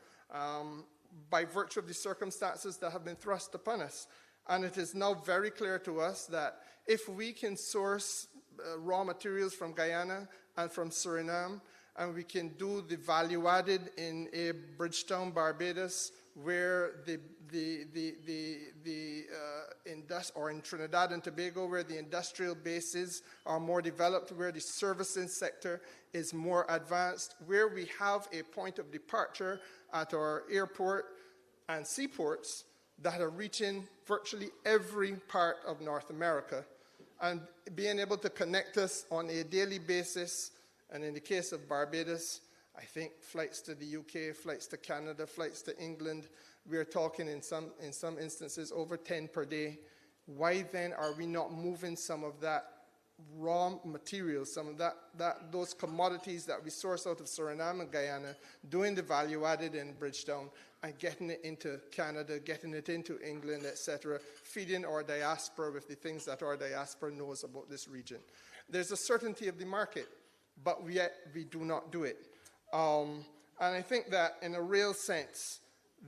S6: by virtue of the circumstances that have been thrust upon us. And it is now very clear to us that if we can source raw materials from Guyana and from Suriname, and we can do the value added in a Bridgetown, Barbados, where or in Trinidad and Tobago, where the industrial bases are more developed, where the services sector is more advanced, where we have a point of departure at our airport and seaports that are reaching virtually every part of North America, and being able to connect us on a daily basis. And in the case of Barbados, I think flights to the UK, flights to Canada, flights to England, we are talking in some instances over 10 per day. Why then are we not moving some of that raw materials, some of those commodities that we source out of Suriname and Guyana, doing the value added in Bridgetown and getting it into Canada, getting it into England, etc., feeding our diaspora with the things that our diaspora knows about this region? There's a certainty of the market, but yet we do not do it. And I think that in a real sense,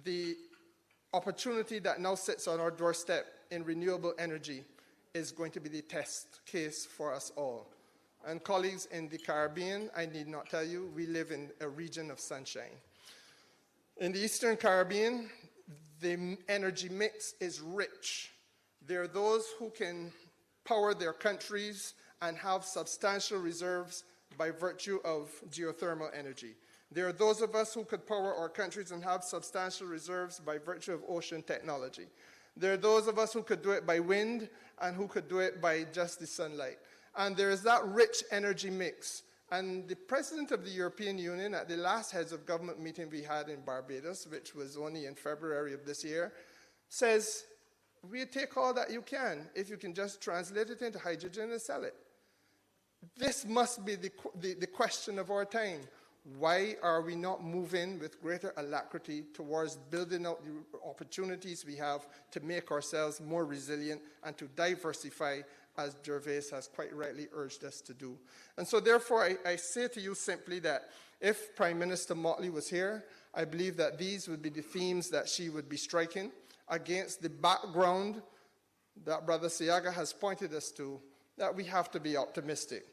S6: the opportunity that now sits on our doorstep in renewable energy is going to be the test case for us all. And colleagues in the Caribbean, I need not tell you, we live in a region of sunshine. In the Eastern Caribbean, the energy mix is rich. There are those who can power their countries and have substantial reserves by virtue of geothermal energy. There are those of us who could power our countries and have substantial reserves by virtue of ocean technology. There are those of us who could do it by wind and who could do it by just the sunlight. And there is that rich energy mix. And the President of the European Union, at the last heads of government meeting we had in Barbados, which was only in February of this year, says, we'll take all that you can if you can just translate it into hydrogen and sell it. This must be the question of our time. Why are we not moving with greater alacrity towards building out the opportunities we have to make ourselves more resilient and to diversify, as Gervais has quite rightly urged us to do? And so therefore, I say to you simply that if Prime Minister Motley was here, I believe that these would be the themes that she would be striking against the background that Brother Siaga has pointed us to, that we have to be optimistic.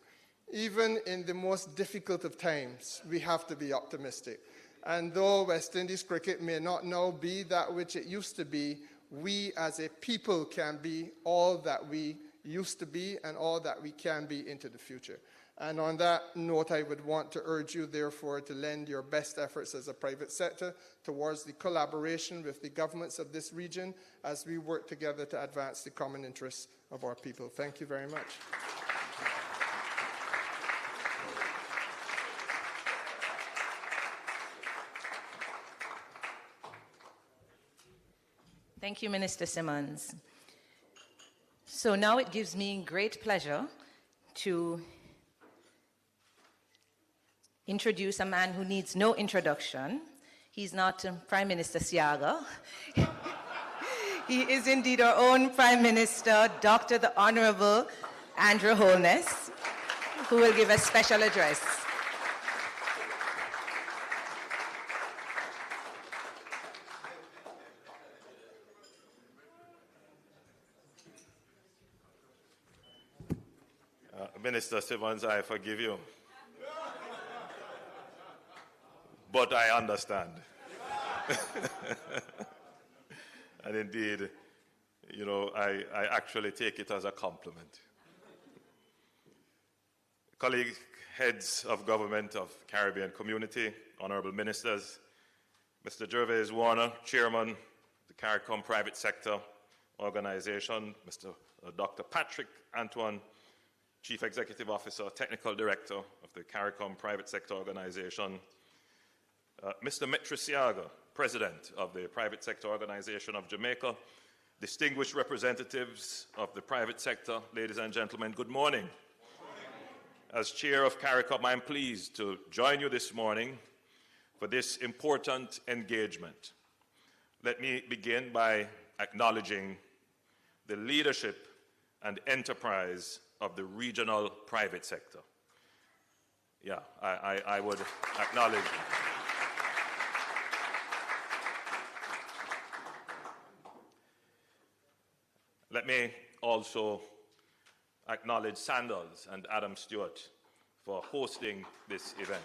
S6: Even in the most difficult of times, we have to be optimistic. And though West Indies cricket may not now be that which it used to be, we as a people can be all that we used to be and all that we can be into the future. And on that note, I would want to urge you, therefore, to lend your best efforts as a private sector towards the collaboration with the governments of this region as we work together to advance the common interests of our people. Thank you very much.
S1: Thank you, Minister Simmons. So now it gives me great pleasure to introduce a man who needs no introduction. He's not Prime Minister Siaga. He is indeed our own Prime Minister, Dr. the Honorable Andrew Holness, who will give a special address.
S7: Minister Simmons, I forgive you. But I understand. And indeed, you know, I actually take it as a compliment. Colleagues, heads of government of Caribbean community, honorable ministers, Mr. Gervais Warner, chairman of the CARICOM Private Sector Organization, Mr. Dr. Patrick Antoine, Chief Executive Officer, Technical Director of the CARICOM Private Sector Organization, Mr. Metriciaga, President of the Private Sector Organization of Jamaica, distinguished representatives of the private sector, ladies and gentlemen, good morning. As Chair of CARICOM, I'm pleased to join you this morning for this important engagement. Let me begin by acknowledging the leadership and enterprise of the regional private sector. Yeah, I would acknowledge. Let me also acknowledge Sandals and Adam Stewart for hosting this event.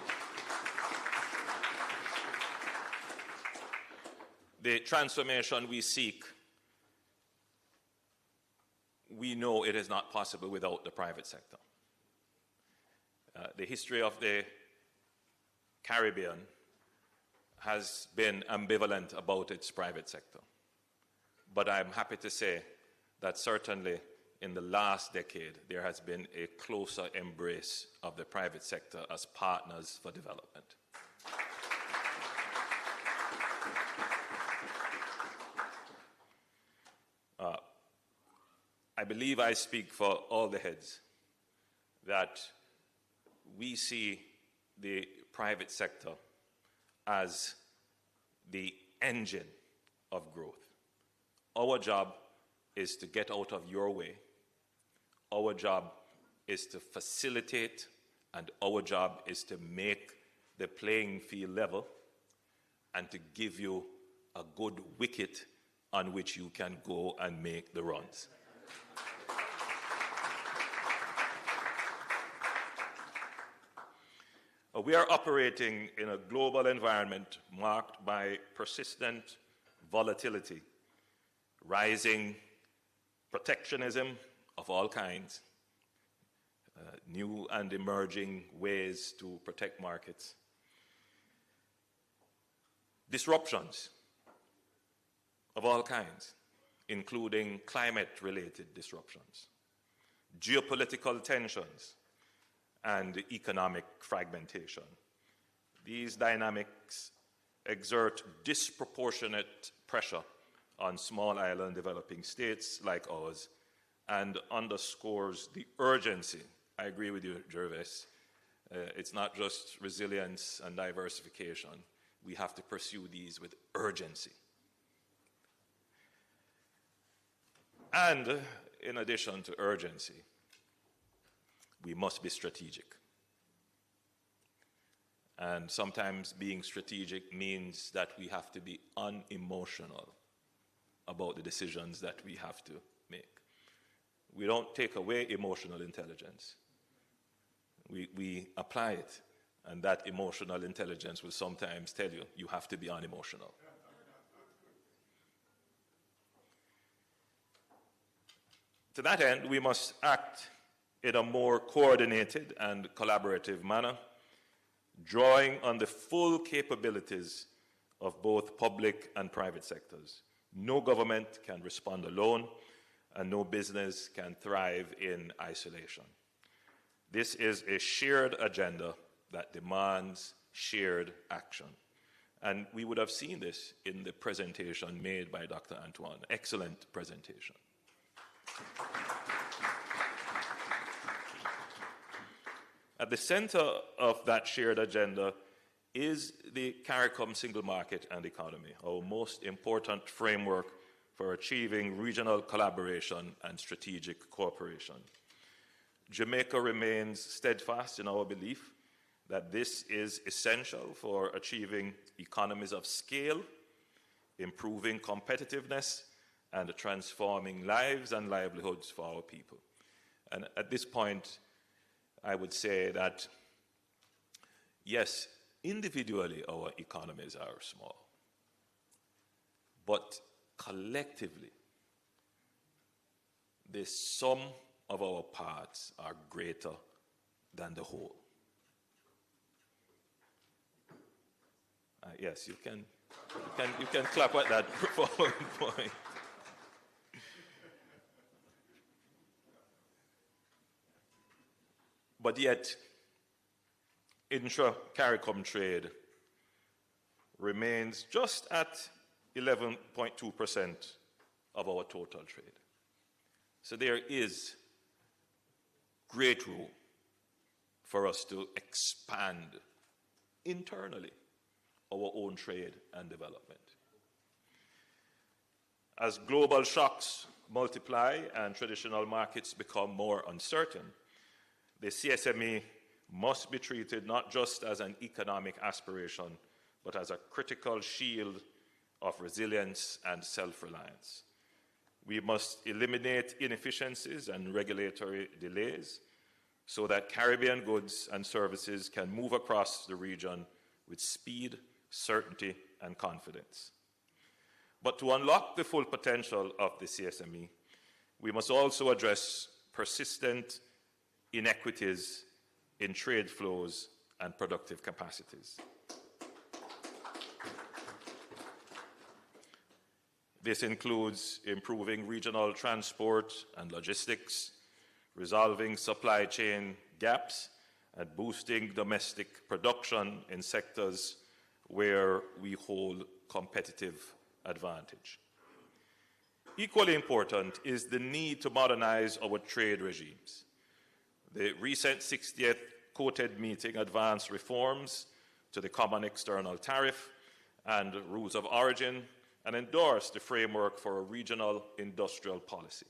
S7: The transformation we seek, we know it is not possible without the private sector. The history of the Caribbean has been ambivalent about its private sector. But I'm happy to say that certainly in the last decade, there has been a closer embrace of the private sector as partners for development. I believe I speak for all the heads that we see the private sector as the engine of growth. Our job is to get out of your way. Our job is to facilitate, and our job is to make the playing field level and to give you a good wicket on which you can go and make the runs. We are operating in a global environment marked by persistent volatility, rising protectionism of all kinds, new and emerging ways to protect markets, disruptions of all kinds, including climate-related disruptions, geopolitical tensions, and economic fragmentation. These dynamics exert disproportionate pressure on small island developing states like ours and underscores the urgency. I agree with you, Gervais. It's not just resilience and diversification. We have to pursue these with urgency. And in addition to urgency, we must be strategic. And sometimes being strategic means that we have to be unemotional about the decisions that we have to make. We don't take away emotional intelligence. We apply it, and that emotional intelligence will sometimes tell you, you have to be unemotional. To that end, we must act in a more coordinated and collaborative manner, drawing on the full capabilities of both public and private sectors. No government can respond alone, and no business can thrive in isolation. This is a shared agenda that demands shared action. And we would have seen this in the presentation made by Dr. Antoine. Excellent presentation. At the center of that shared agenda is the CARICOM single market and economy, our most important framework for achieving regional collaboration and strategic cooperation. Jamaica remains steadfast in our belief that this is essential for achieving economies of scale, improving competitiveness, and transforming lives and livelihoods for our people. And at this point, I would say that, yes, individually our economies are small, but collectively, the sum of our parts are greater than the whole. Yes, you can clap at that profound point. But yet, intra-CARICOM trade remains just at 11.2% of our total trade. So there is great room for us to expand internally our own trade and development. As global shocks multiply and traditional markets become more uncertain, the CSME must be treated not just as an economic aspiration, but as a critical shield of resilience and self-reliance. We must eliminate inefficiencies and regulatory delays so that Caribbean goods and services can move across the region with speed, certainty, and confidence. But to unlock the full potential of the CSME, we must also address persistent inequities in trade flows and productive capacities. This includes improving regional transport and logistics, resolving supply chain gaps, and boosting domestic production in sectors where we hold competitive advantage. Equally important is the need to modernize our trade regimes. The recent 60th quoted meeting advanced reforms to the Common External Tariff and Rules of Origin and endorsed the framework for a regional industrial policy.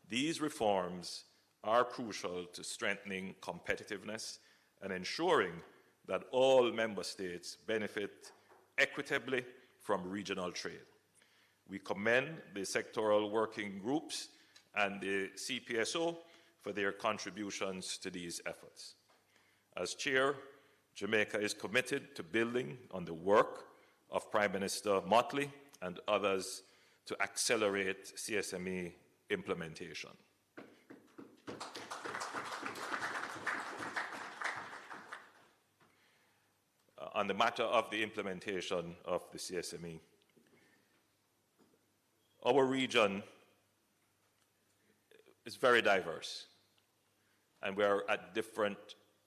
S7: These reforms are crucial to strengthening competitiveness and ensuring that all member states benefit equitably from regional trade. We commend the sectoral working groups and the CPSO for their contributions to these efforts. As chair, Jamaica is committed to building on the work of Prime Minister Motley and others to accelerate CSME implementation. On the matter of the implementation of the CSME, our region is very diverse, and we are at different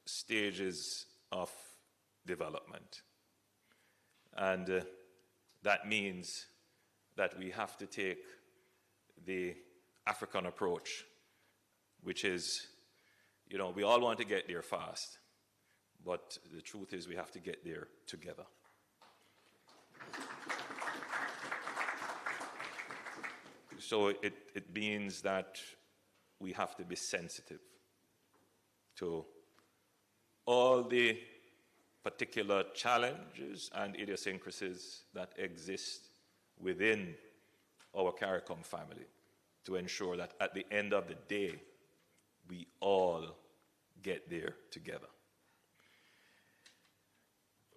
S7: stages of development. And that means that we have to take the African approach, which is, we all want to get there fast, but the truth is we have to get there together. So it means that we have to be sensitive to all the particular challenges and idiosyncrasies that exist within our CARICOM family to ensure that at the end of the day, we all get there together.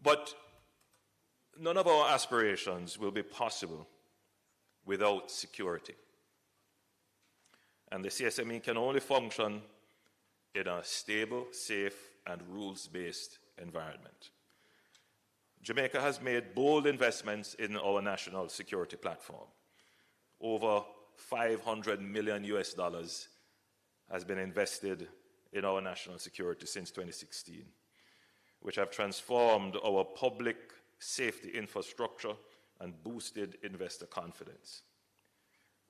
S7: But none of our aspirations will be possible without security. And the CSME can only function in a stable, safe, and rules-based environment. Jamaica has made bold investments in our national security platform. Over $500 million has been invested in our national security since 2016, which have transformed our public safety infrastructure and boosted investor confidence.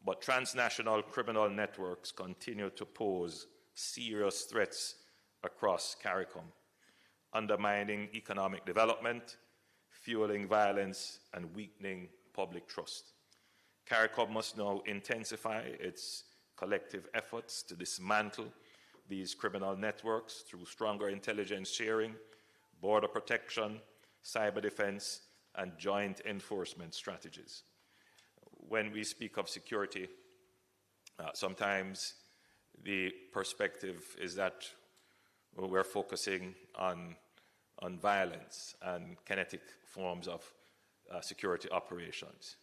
S7: But transnational criminal networks continue to pose serious threats across CARICOM, undermining economic development, fueling violence, and weakening public trust. CARICOM must now intensify its collective efforts to dismantle these criminal networks through stronger intelligence sharing, border protection, cyber defense, and joint enforcement strategies. When we speak of security, sometimes the perspective is that we're focusing on violence and kinetic forms of security operations.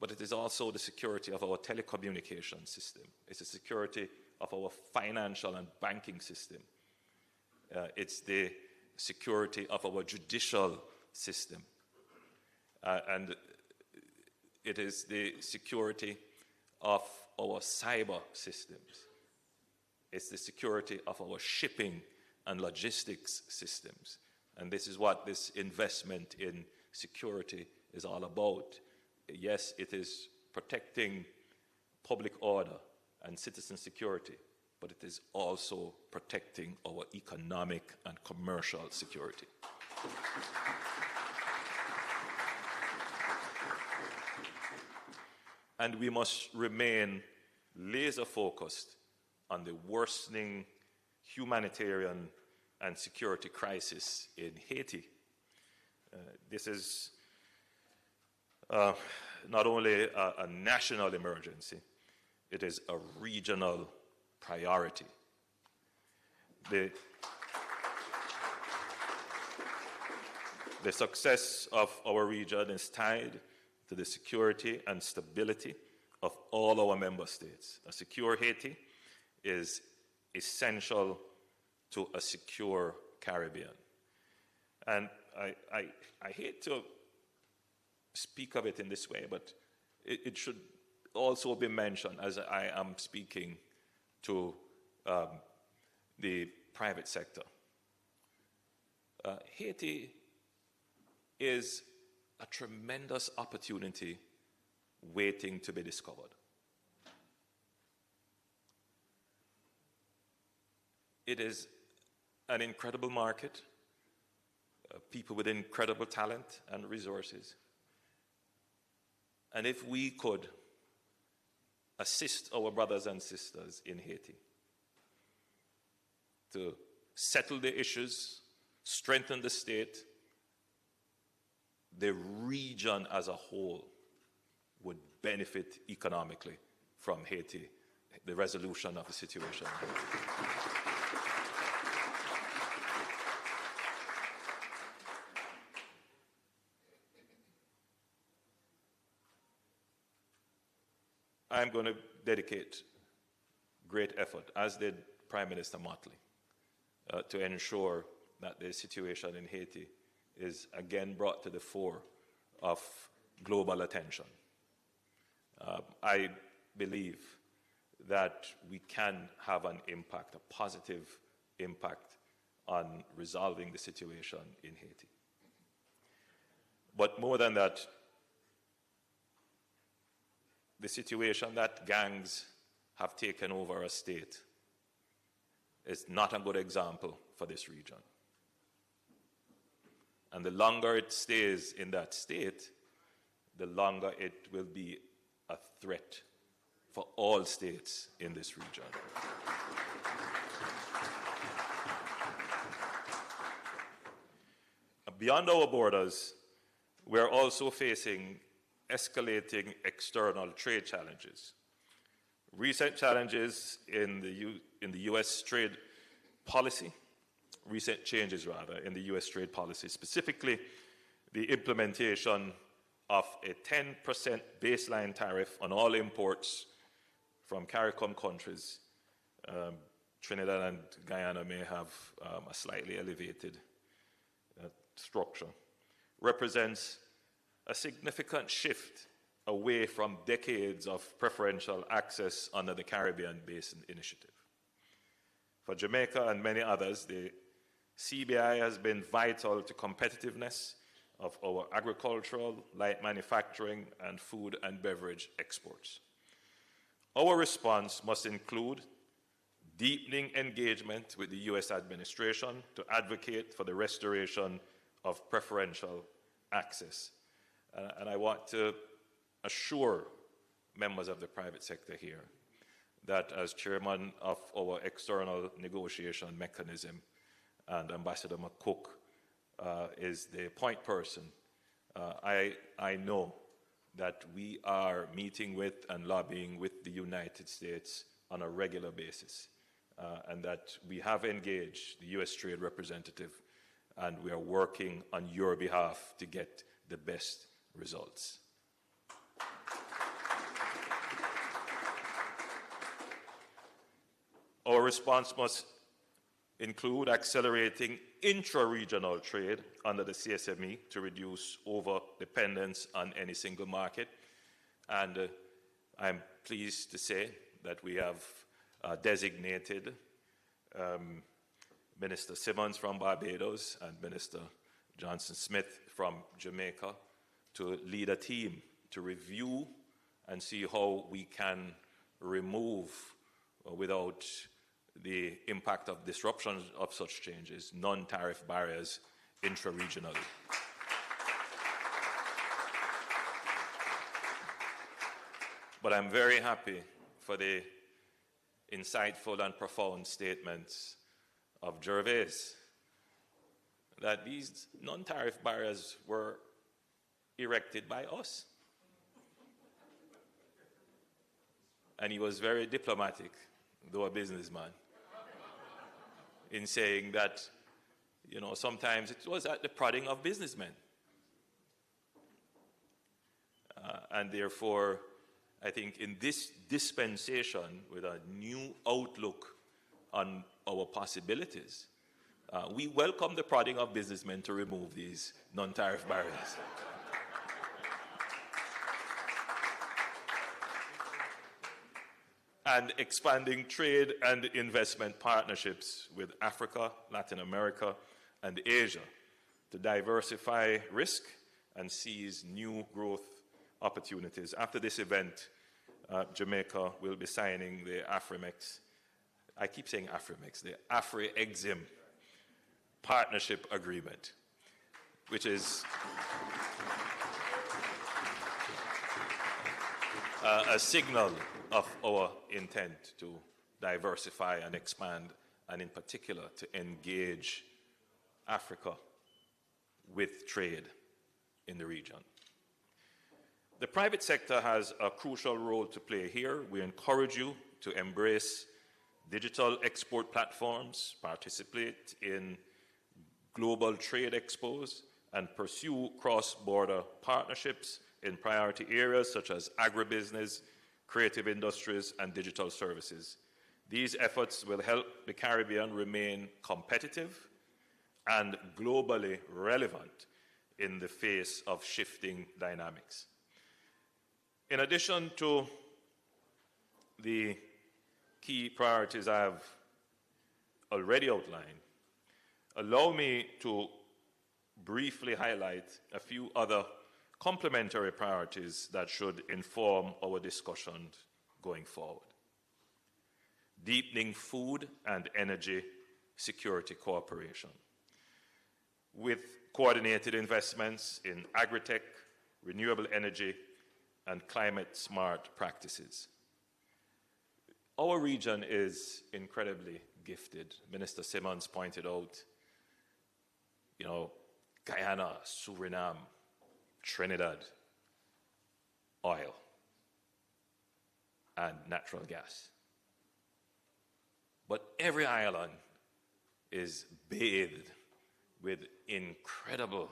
S7: But it is also the security of our telecommunication system. It's the security of our financial and banking system. It's the security of our judicial system. And it is the security of our cyber systems. It's the security of our shipping and logistics systems. And this is what this investment in security is all about. Yes, it is protecting public order and citizen security, but it is also protecting our economic and commercial security. And we must remain laser focused on the worsening humanitarian and security crisis in Haiti. This is not only a national emergency, it is a regional priority. The success of our region is tied to the security and stability of all our member states. A secure Haiti is essential to a secure Caribbean. And I hate to speak of it in this way, but it should also be mentioned as I am speaking to the private sector. Haiti is a tremendous opportunity waiting to be discovered. It is an incredible market, people with incredible talent and resources. And if we could assist our brothers and sisters in Haiti to settle the issues, strengthen the state, the region as a whole would benefit economically from Haiti, the resolution of the situation. I'm going to dedicate great effort, as did Prime Minister Motley, to ensure that the situation in Haiti is again brought to the fore of global attention. I believe that we can have an impact, a positive impact on resolving the situation in Haiti. But more than that, the situation that gangs have taken over a state is not a good example for this region. And the longer it stays in that state, the longer it will be a threat for all states in this region. Beyond our borders, we are also facing escalating external trade challenges. Recent challenges in the U.S. trade policy, recent changes rather, in the U.S. trade policy, specifically the implementation of a 10% baseline tariff on all imports from CARICOM countries. Trinidad and Guyana may have a slightly elevated structure, represents a significant shift away from decades of preferential access under the Caribbean Basin Initiative. For Jamaica and many others, the CBI has been vital to competitiveness of our agricultural, light manufacturing, and food and beverage exports. Our response must include deepening engagement with the U.S. administration to advocate for the restoration of preferential access. And I want to assure members of the private sector here that as chairman of our external negotiation mechanism, and Ambassador McCook is the point person, I know that we are meeting with and lobbying with the United States on a regular basis and that we have engaged the U.S. Trade Representative, and we are working on your behalf to get the best results. Our response must include accelerating intra-regional trade under the CSME to reduce over-dependence on any single market. And I'm pleased to say that we have designated Minister Simmons from Barbados and Minister Johnson-Smith from Jamaica to lead a team to review and see how we can remove, without the impact of disruptions of such changes, non-tariff barriers intra-regionally. But I'm very happy for the insightful and profound statements of Gervais that these non-tariff barriers were erected by us. And he was very diplomatic, though a businessman, in saying that, you know, sometimes it was at the prodding of businessmen. And therefore, I think in this dispensation, with a new outlook on our possibilities, we welcome the prodding of businessmen to remove these non-tariff barriers. And expanding trade and investment partnerships with Africa, Latin America, and Asia to diversify risk and seize new growth opportunities. After this event, Jamaica will be signing the AfriMex, I keep saying AfriMex, the Afri-Exim Partnership Agreement, which is a signal of our intent to diversify and expand, and in particular to engage Africa with trade in the region. The private sector has a crucial role to play here. We encourage you to embrace digital export platforms, participate in global trade expos, and pursue cross-border partnerships in priority areas such as agribusiness, creative industries, and digital services. These efforts will help the Caribbean remain competitive and globally relevant in the face of shifting dynamics. In addition to the key priorities I have already outlined, allow me to briefly highlight a few other complementary priorities that should inform our discussion going forward. Deepening food and energy security cooperation with coordinated investments in agri-tech, renewable energy, and climate-smart practices. Our region is incredibly gifted. Minister Simmons pointed out, you know, Guyana, Suriname, Trinidad, oil, and natural gas. But every island is bathed with incredible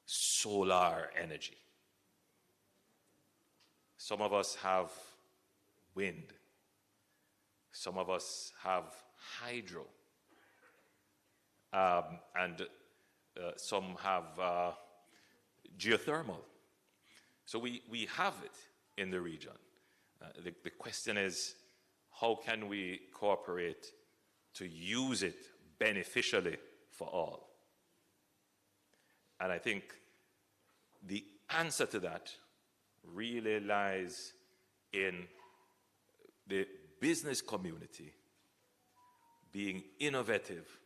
S7: solar energy. Some of us have wind. Some of us have hydro. And some have geothermal. So we have it in the region. The question is, how can we cooperate to use it beneficially for all? And I think the answer to that really lies in the business community being innovative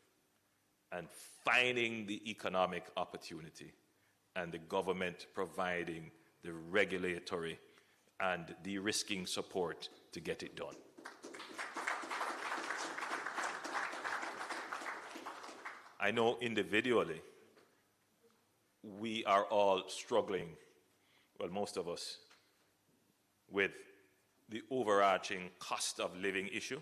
S7: and finding the economic opportunity, and the government providing the regulatory and de-risking support to get it done. I know individually we are all struggling, well, most of us, with the overarching cost of living issue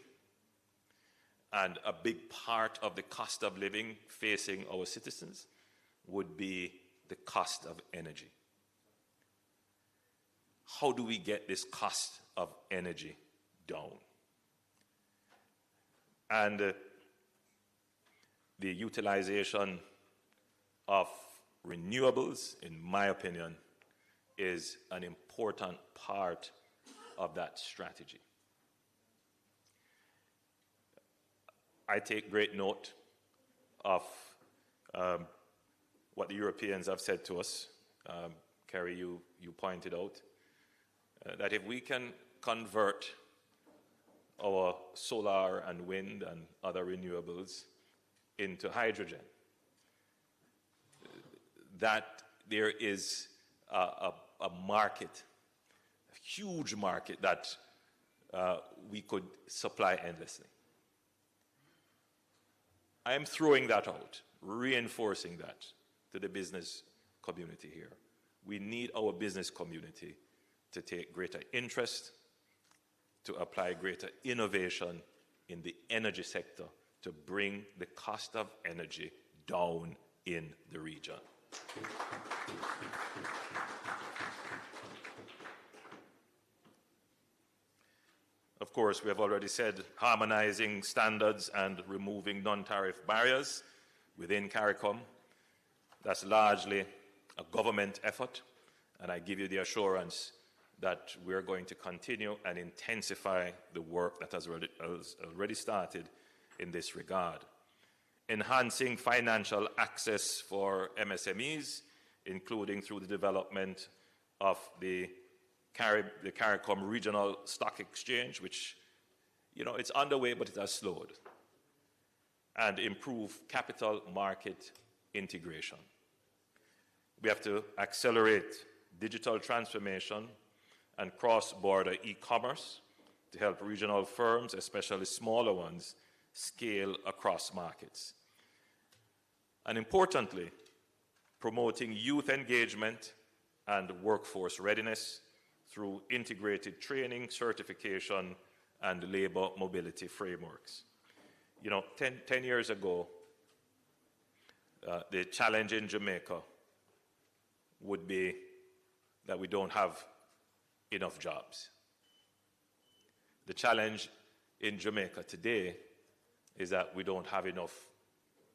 S7: And a big part of the cost of living facing our citizens would be the cost of energy. How do we get this cost of energy down? And the utilization of renewables, in my opinion, is an important part of that strategy. I take great note of what the Europeans have said to us. Kerry, you pointed out that if we can convert our solar and wind and other renewables into hydrogen, that there is a market, a huge market that we could supply endlessly. I am throwing that out, reinforcing that to the business community here. We need our business community to take greater interest, to apply greater innovation in the energy sector to bring the cost of energy down in the region. Of course, we have already said harmonizing standards and removing non-tariff barriers within CARICOM. That's largely a government effort, and I give you the assurance that we're going to continue and intensify the work that has already started in this regard. Enhancing financial access for MSMEs, including through the development of the CARICOM Regional Stock Exchange, which, it's underway, but it has slowed. And improve capital market integration. We have to accelerate digital transformation and cross-border e-commerce to help regional firms, especially smaller ones, scale across markets. And importantly, promoting youth engagement and workforce readiness through integrated training, certification, and labor mobility frameworks. 10 years ago, the challenge in Jamaica would be that we don't have enough jobs. The challenge in Jamaica today is that we don't have enough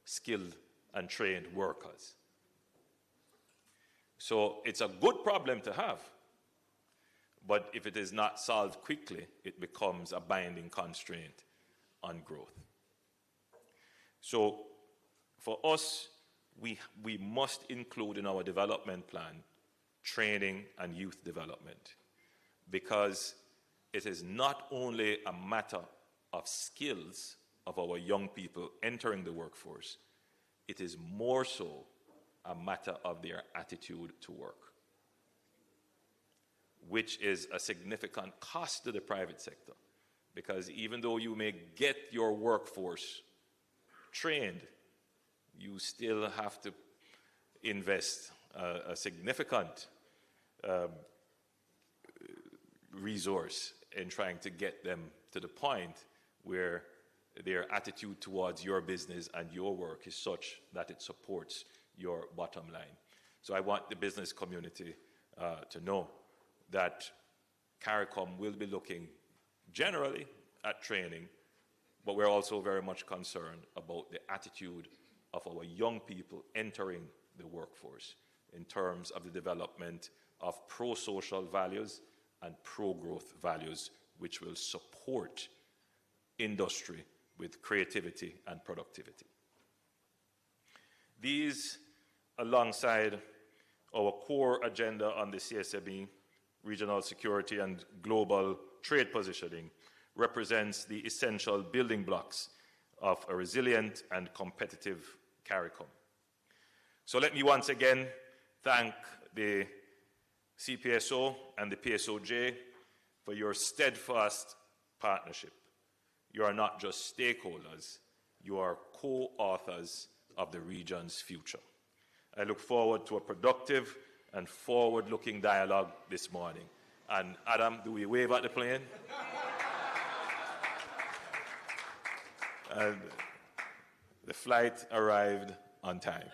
S7: skilled and trained workers. So it's a good problem to have, but if it is not solved quickly, it becomes a binding constraint on growth. So for us, we must include in our development plan training and youth development, because it is not only a matter of skills of our young people entering the workforce, it is more so a matter of their attitude to work, which is a significant cost to the private sector, because even though you may get your workforce trained, you still have to invest a significant resource in trying to get them to the point where their attitude towards your business and your work is such that it supports your bottom line. So I want the business community to know that CARICOM will be looking generally at training, but we're also very much concerned about the attitude of our young people entering the workforce in terms of the development of pro-social values and pro-growth values, which will support industry with creativity and productivity. These, alongside our core agenda on the CSME, regional security and global trade positioning, represents the essential building blocks of a resilient and competitive CARICOM. So let me once again thank the CPSO and the PSOJ for your steadfast partnership. You are not just stakeholders, you are co-authors of the region's future. I look forward to a productive and forward-looking dialogue this morning. And Adam, do we wave at the plane? And the flight arrived on time.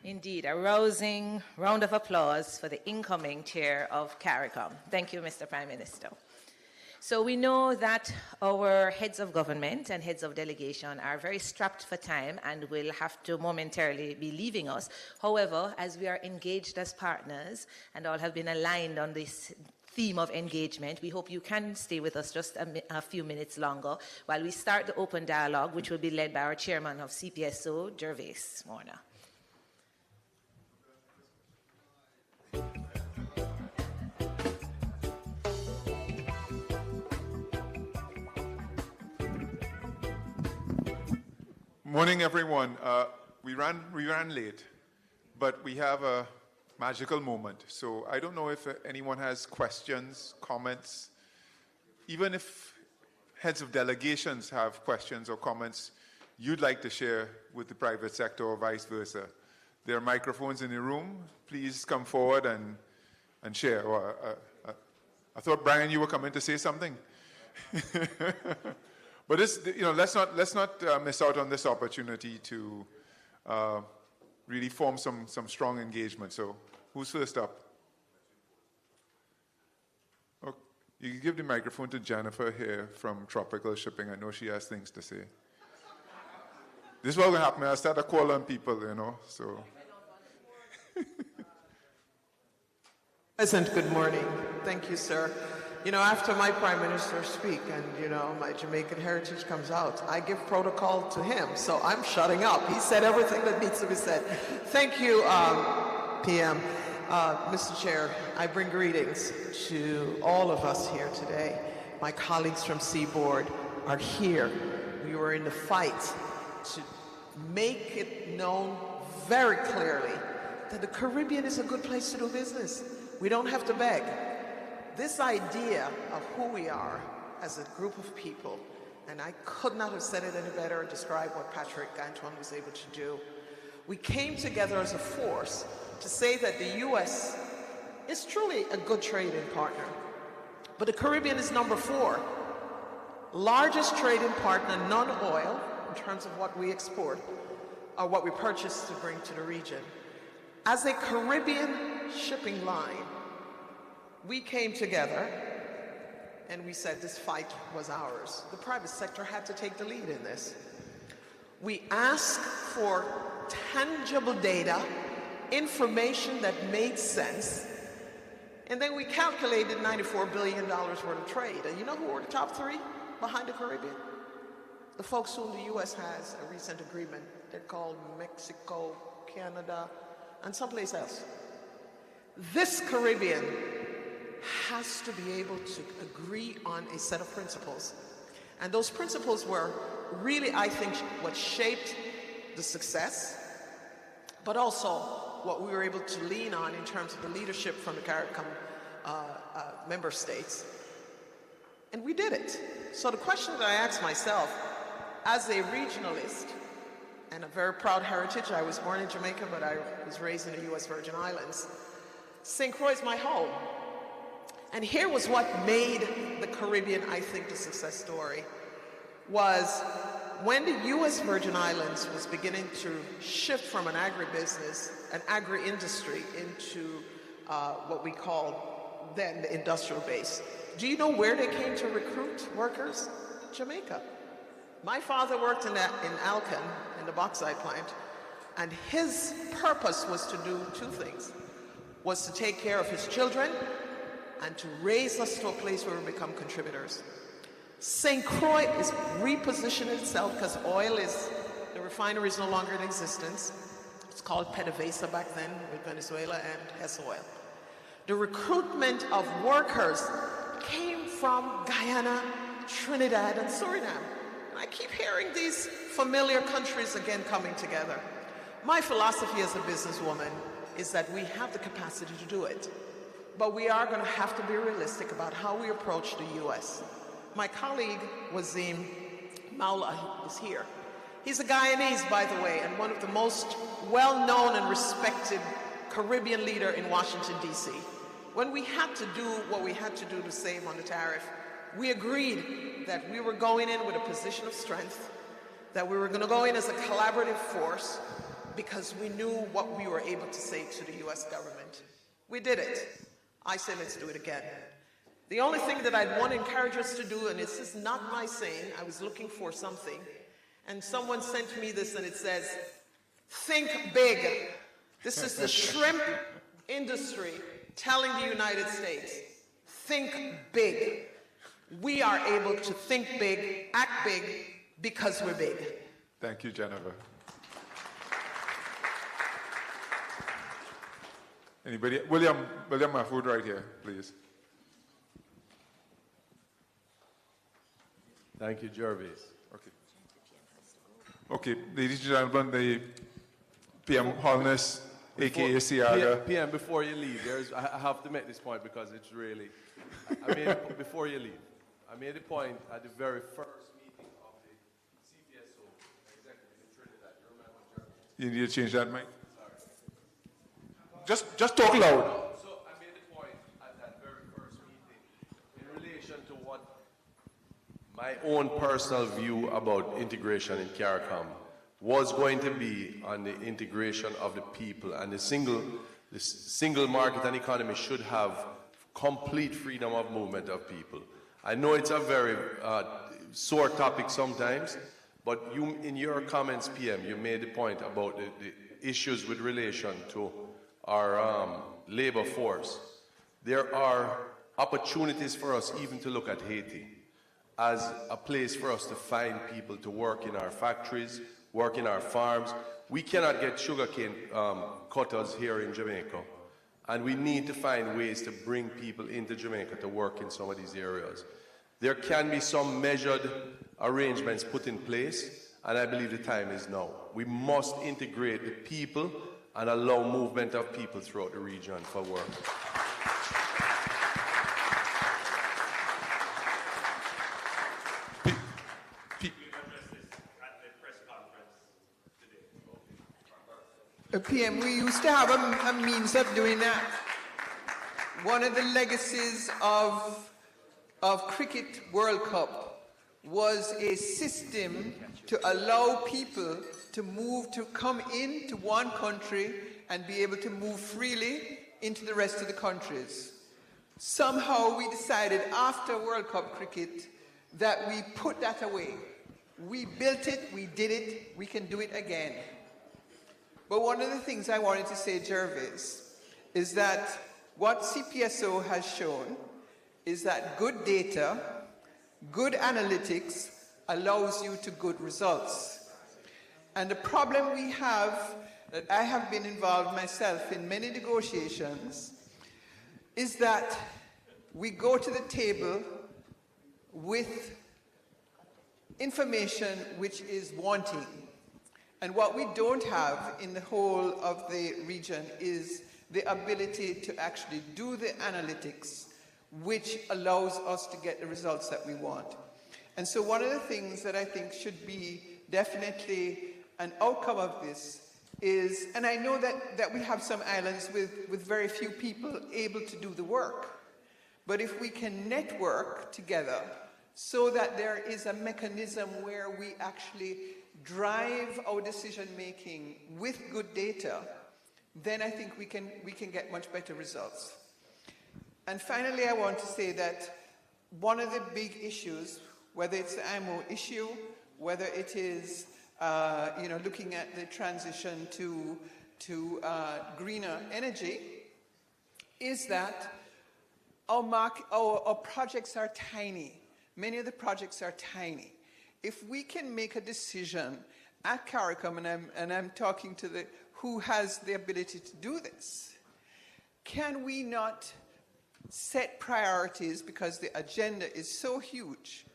S1: Indeed, a rousing round of applause for the incoming chair of CARICOM. Thank you, Mr. Prime Minister. So we know that our heads of government and heads of delegation are very strapped for time and will have to momentarily be leaving us. However, as we are engaged as partners and all have been aligned on this theme of engagement, we hope you can stay with us just a few minutes longer while we start the open dialogue, which will be led by our chairman of CPSO, Gervais Warner.
S4: Morning, everyone. We ran late, but we have a magical moment. So I don't know if anyone has questions, comments. Even if heads of delegations have questions or comments you'd like to share with the private sector or vice versa. There are microphones in the room. Please come forward and share. I thought, Brian, you were coming to say something. But this, let's not miss out on this opportunity to really form some strong engagement. So, who's first up? Oh, you can give the microphone to Jennifer here from Tropical Shipping. I know she has things to say. This is what will happen. I'll start to call on people, so.
S8: Pleasant good morning. Thank you, sir. After my Prime Minister speak and, my Jamaican heritage comes out, I give protocol to him, so I'm shutting up. He said everything that needs to be said. Thank you, PM. Mr. Chair, I bring greetings to all of us here today. My colleagues from Seaboard are here. We were in the fight to make it known very clearly that the Caribbean is a good place to do business. We don't have to beg. This idea of who we are as a group of people, and I could not have said it any better or described what Patrick Antoine was able to do. We came together as a force to say that the U.S. is truly a good trading partner, but the Caribbean is number 4. Largest trading partner, non-oil, in terms of what we export, or what we purchase to bring to the region. As a Caribbean shipping line, we came together and we said this fight was ours. The private sector had to take the lead in this. We asked for tangible data, information that made sense, and then we calculated $94 billion worth of trade. And you know who were the top 3 behind the Caribbean? The folks whom the U.S. has a recent agreement. They're called Mexico, Canada, and someplace else. This Caribbean has to be able to agree on a set of principles. And those principles were really, I think, what shaped the success, but also what we were able to lean on in terms of the leadership from the CARICOM member states. And we did it. So the question that I asked myself, as a regionalist, and a very proud heritage, I was born in Jamaica, but I was raised in the U.S. Virgin Islands. St. Croix is my home. And here was what made the Caribbean, I think, the success story, was when the U.S. Virgin Islands was beginning to shift from an agribusiness, an agri-industry, into what we call then the industrial base. Do you know where they came to recruit workers? Jamaica. My father worked in Alcan, in the bauxite plant, and his purpose was to do 2 things, was to take care of his children and to raise us to a place where we become contributors. St. Croix is repositioning itself because the refinery is no longer in existence. It's called PDVSA back then with Venezuela and Hess Oil. The recruitment of workers came from Guyana, Trinidad, and Suriname. And I keep hearing these familiar countries again coming together. My philosophy as a businesswoman is that we have the capacity to do it. but we are going to have to be realistic about how we approach the U.S. My colleague, Wazim Maula, is here. He's a Guyanese, by the way, and one of the most well-known and respected Caribbean leader in Washington, D.C. When we had to do what we had to do to save on the tariff, we agreed that we were going in with a position of strength, that we were going to go in as a collaborative force because we knew what we were able to say to the U.S. government. We did it. I say let's do it again. The only thing that I'd want to encourage us to do, and this is not my saying, I was looking for something, and someone sent me this and it says, think big. This is the shrimp industry telling the United States, think big. We are able to think big, act big, because we're big.
S4: Thank you, Jennifer. Anybody? William Mahfoud right here, please.
S9: Thank you, Jervis.
S4: Okay. Okay, ladies and gentlemen, the PM Holness, a.k.a. Siaga.
S9: PM, before you leave, I have to make this point because it's really, before you leave, I made a point at the very first meeting of the CPSO executive in Trinidad. You remember, Jervis?
S4: You need to change that, Mike. Just talk loud.
S9: So I made a point at that very first meeting in relation to what my own personal view about integration in CARICOM was going to be on the integration of the people, and the single market and economy should have complete freedom of movement of people. I know it's a very sore topic sometimes, but you, in your comments, PM, you made the point about the issues with relation to our labor force. There are opportunities for us even to look at Haiti as a place for us to find people to work in our factories, work in our farms. We cannot get sugarcane cutters here in Jamaica, and we need to find ways to bring people into Jamaica to work in some of these areas. There can be some measured arrangements put in place, and I believe the time is now. We must integrate the people and allow movement of people throughout the region for work.
S10: PM, we used to have a means of doing that. One of the legacies of Cricket World Cup was a system to allow people to come into one country and be able to move freely into the rest of the countries. Somehow we decided after World Cup cricket that we put that away. We built it, we did it, we can do it again. But one of the things I wanted to say, Jervis, is that what CPSO has shown is that good data, good analytics allows you to good results. And the problem we have, that I have been involved myself in many negotiations, is that we go to the table with information which is wanting. And what we don't have in the whole of the region is the ability to actually do the analytics, which allows us to get the results that we want. And so one of the things that I think should be definitely an outcome of this is, and I know that we have some islands with very few people able to do the work, but if we can network together so that there is a mechanism where we actually drive our decision making with good data, then I think we can get much better results. And finally, I want to say that one of the big issues, whether it's the IMO issue, whether it is looking at the transition to greener energy, is that our projects are tiny. Many of the projects are tiny. If we can make a decision at CARICOM, and I'm talking to who has the ability to do this, can we not set priorities, because the agenda is so huge?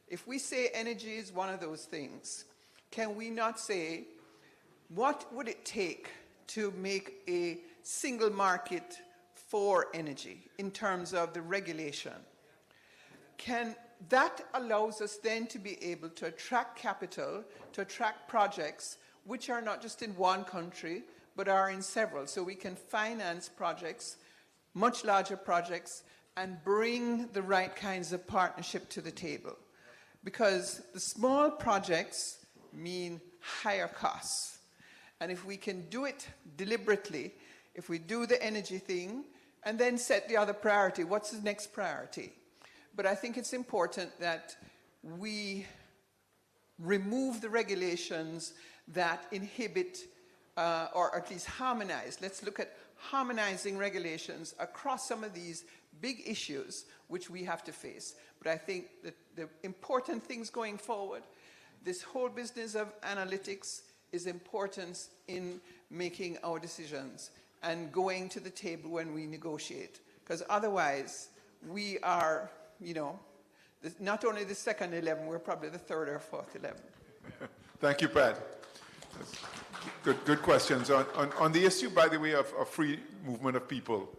S10: If we say energy is one of those things, can we not say, what would it take to make a single market for energy in terms of the regulation. That allows us then to be able to attract capital, to attract projects which are not just in one country, but are in several. So we can finance projects, much larger projects, and bring the right kinds of partnership to the table. Because the small projects mean higher costs. And if we can do it deliberately, if we do the energy thing, and then set the other priority, what's the next priority? But I think it's important that we remove the regulations that inhibit or at least harmonize. Let's look at harmonizing regulations across some of these big issues which we have to face. But I think that the important things going forward, this whole business of analytics is important in making our decisions and going to the table when we negotiate. Because otherwise, we are, you know, not only the second 11, we're probably the third or fourth 11.
S4: Thank you, Pat. Good questions. On the issue, by the way, of free movement of people,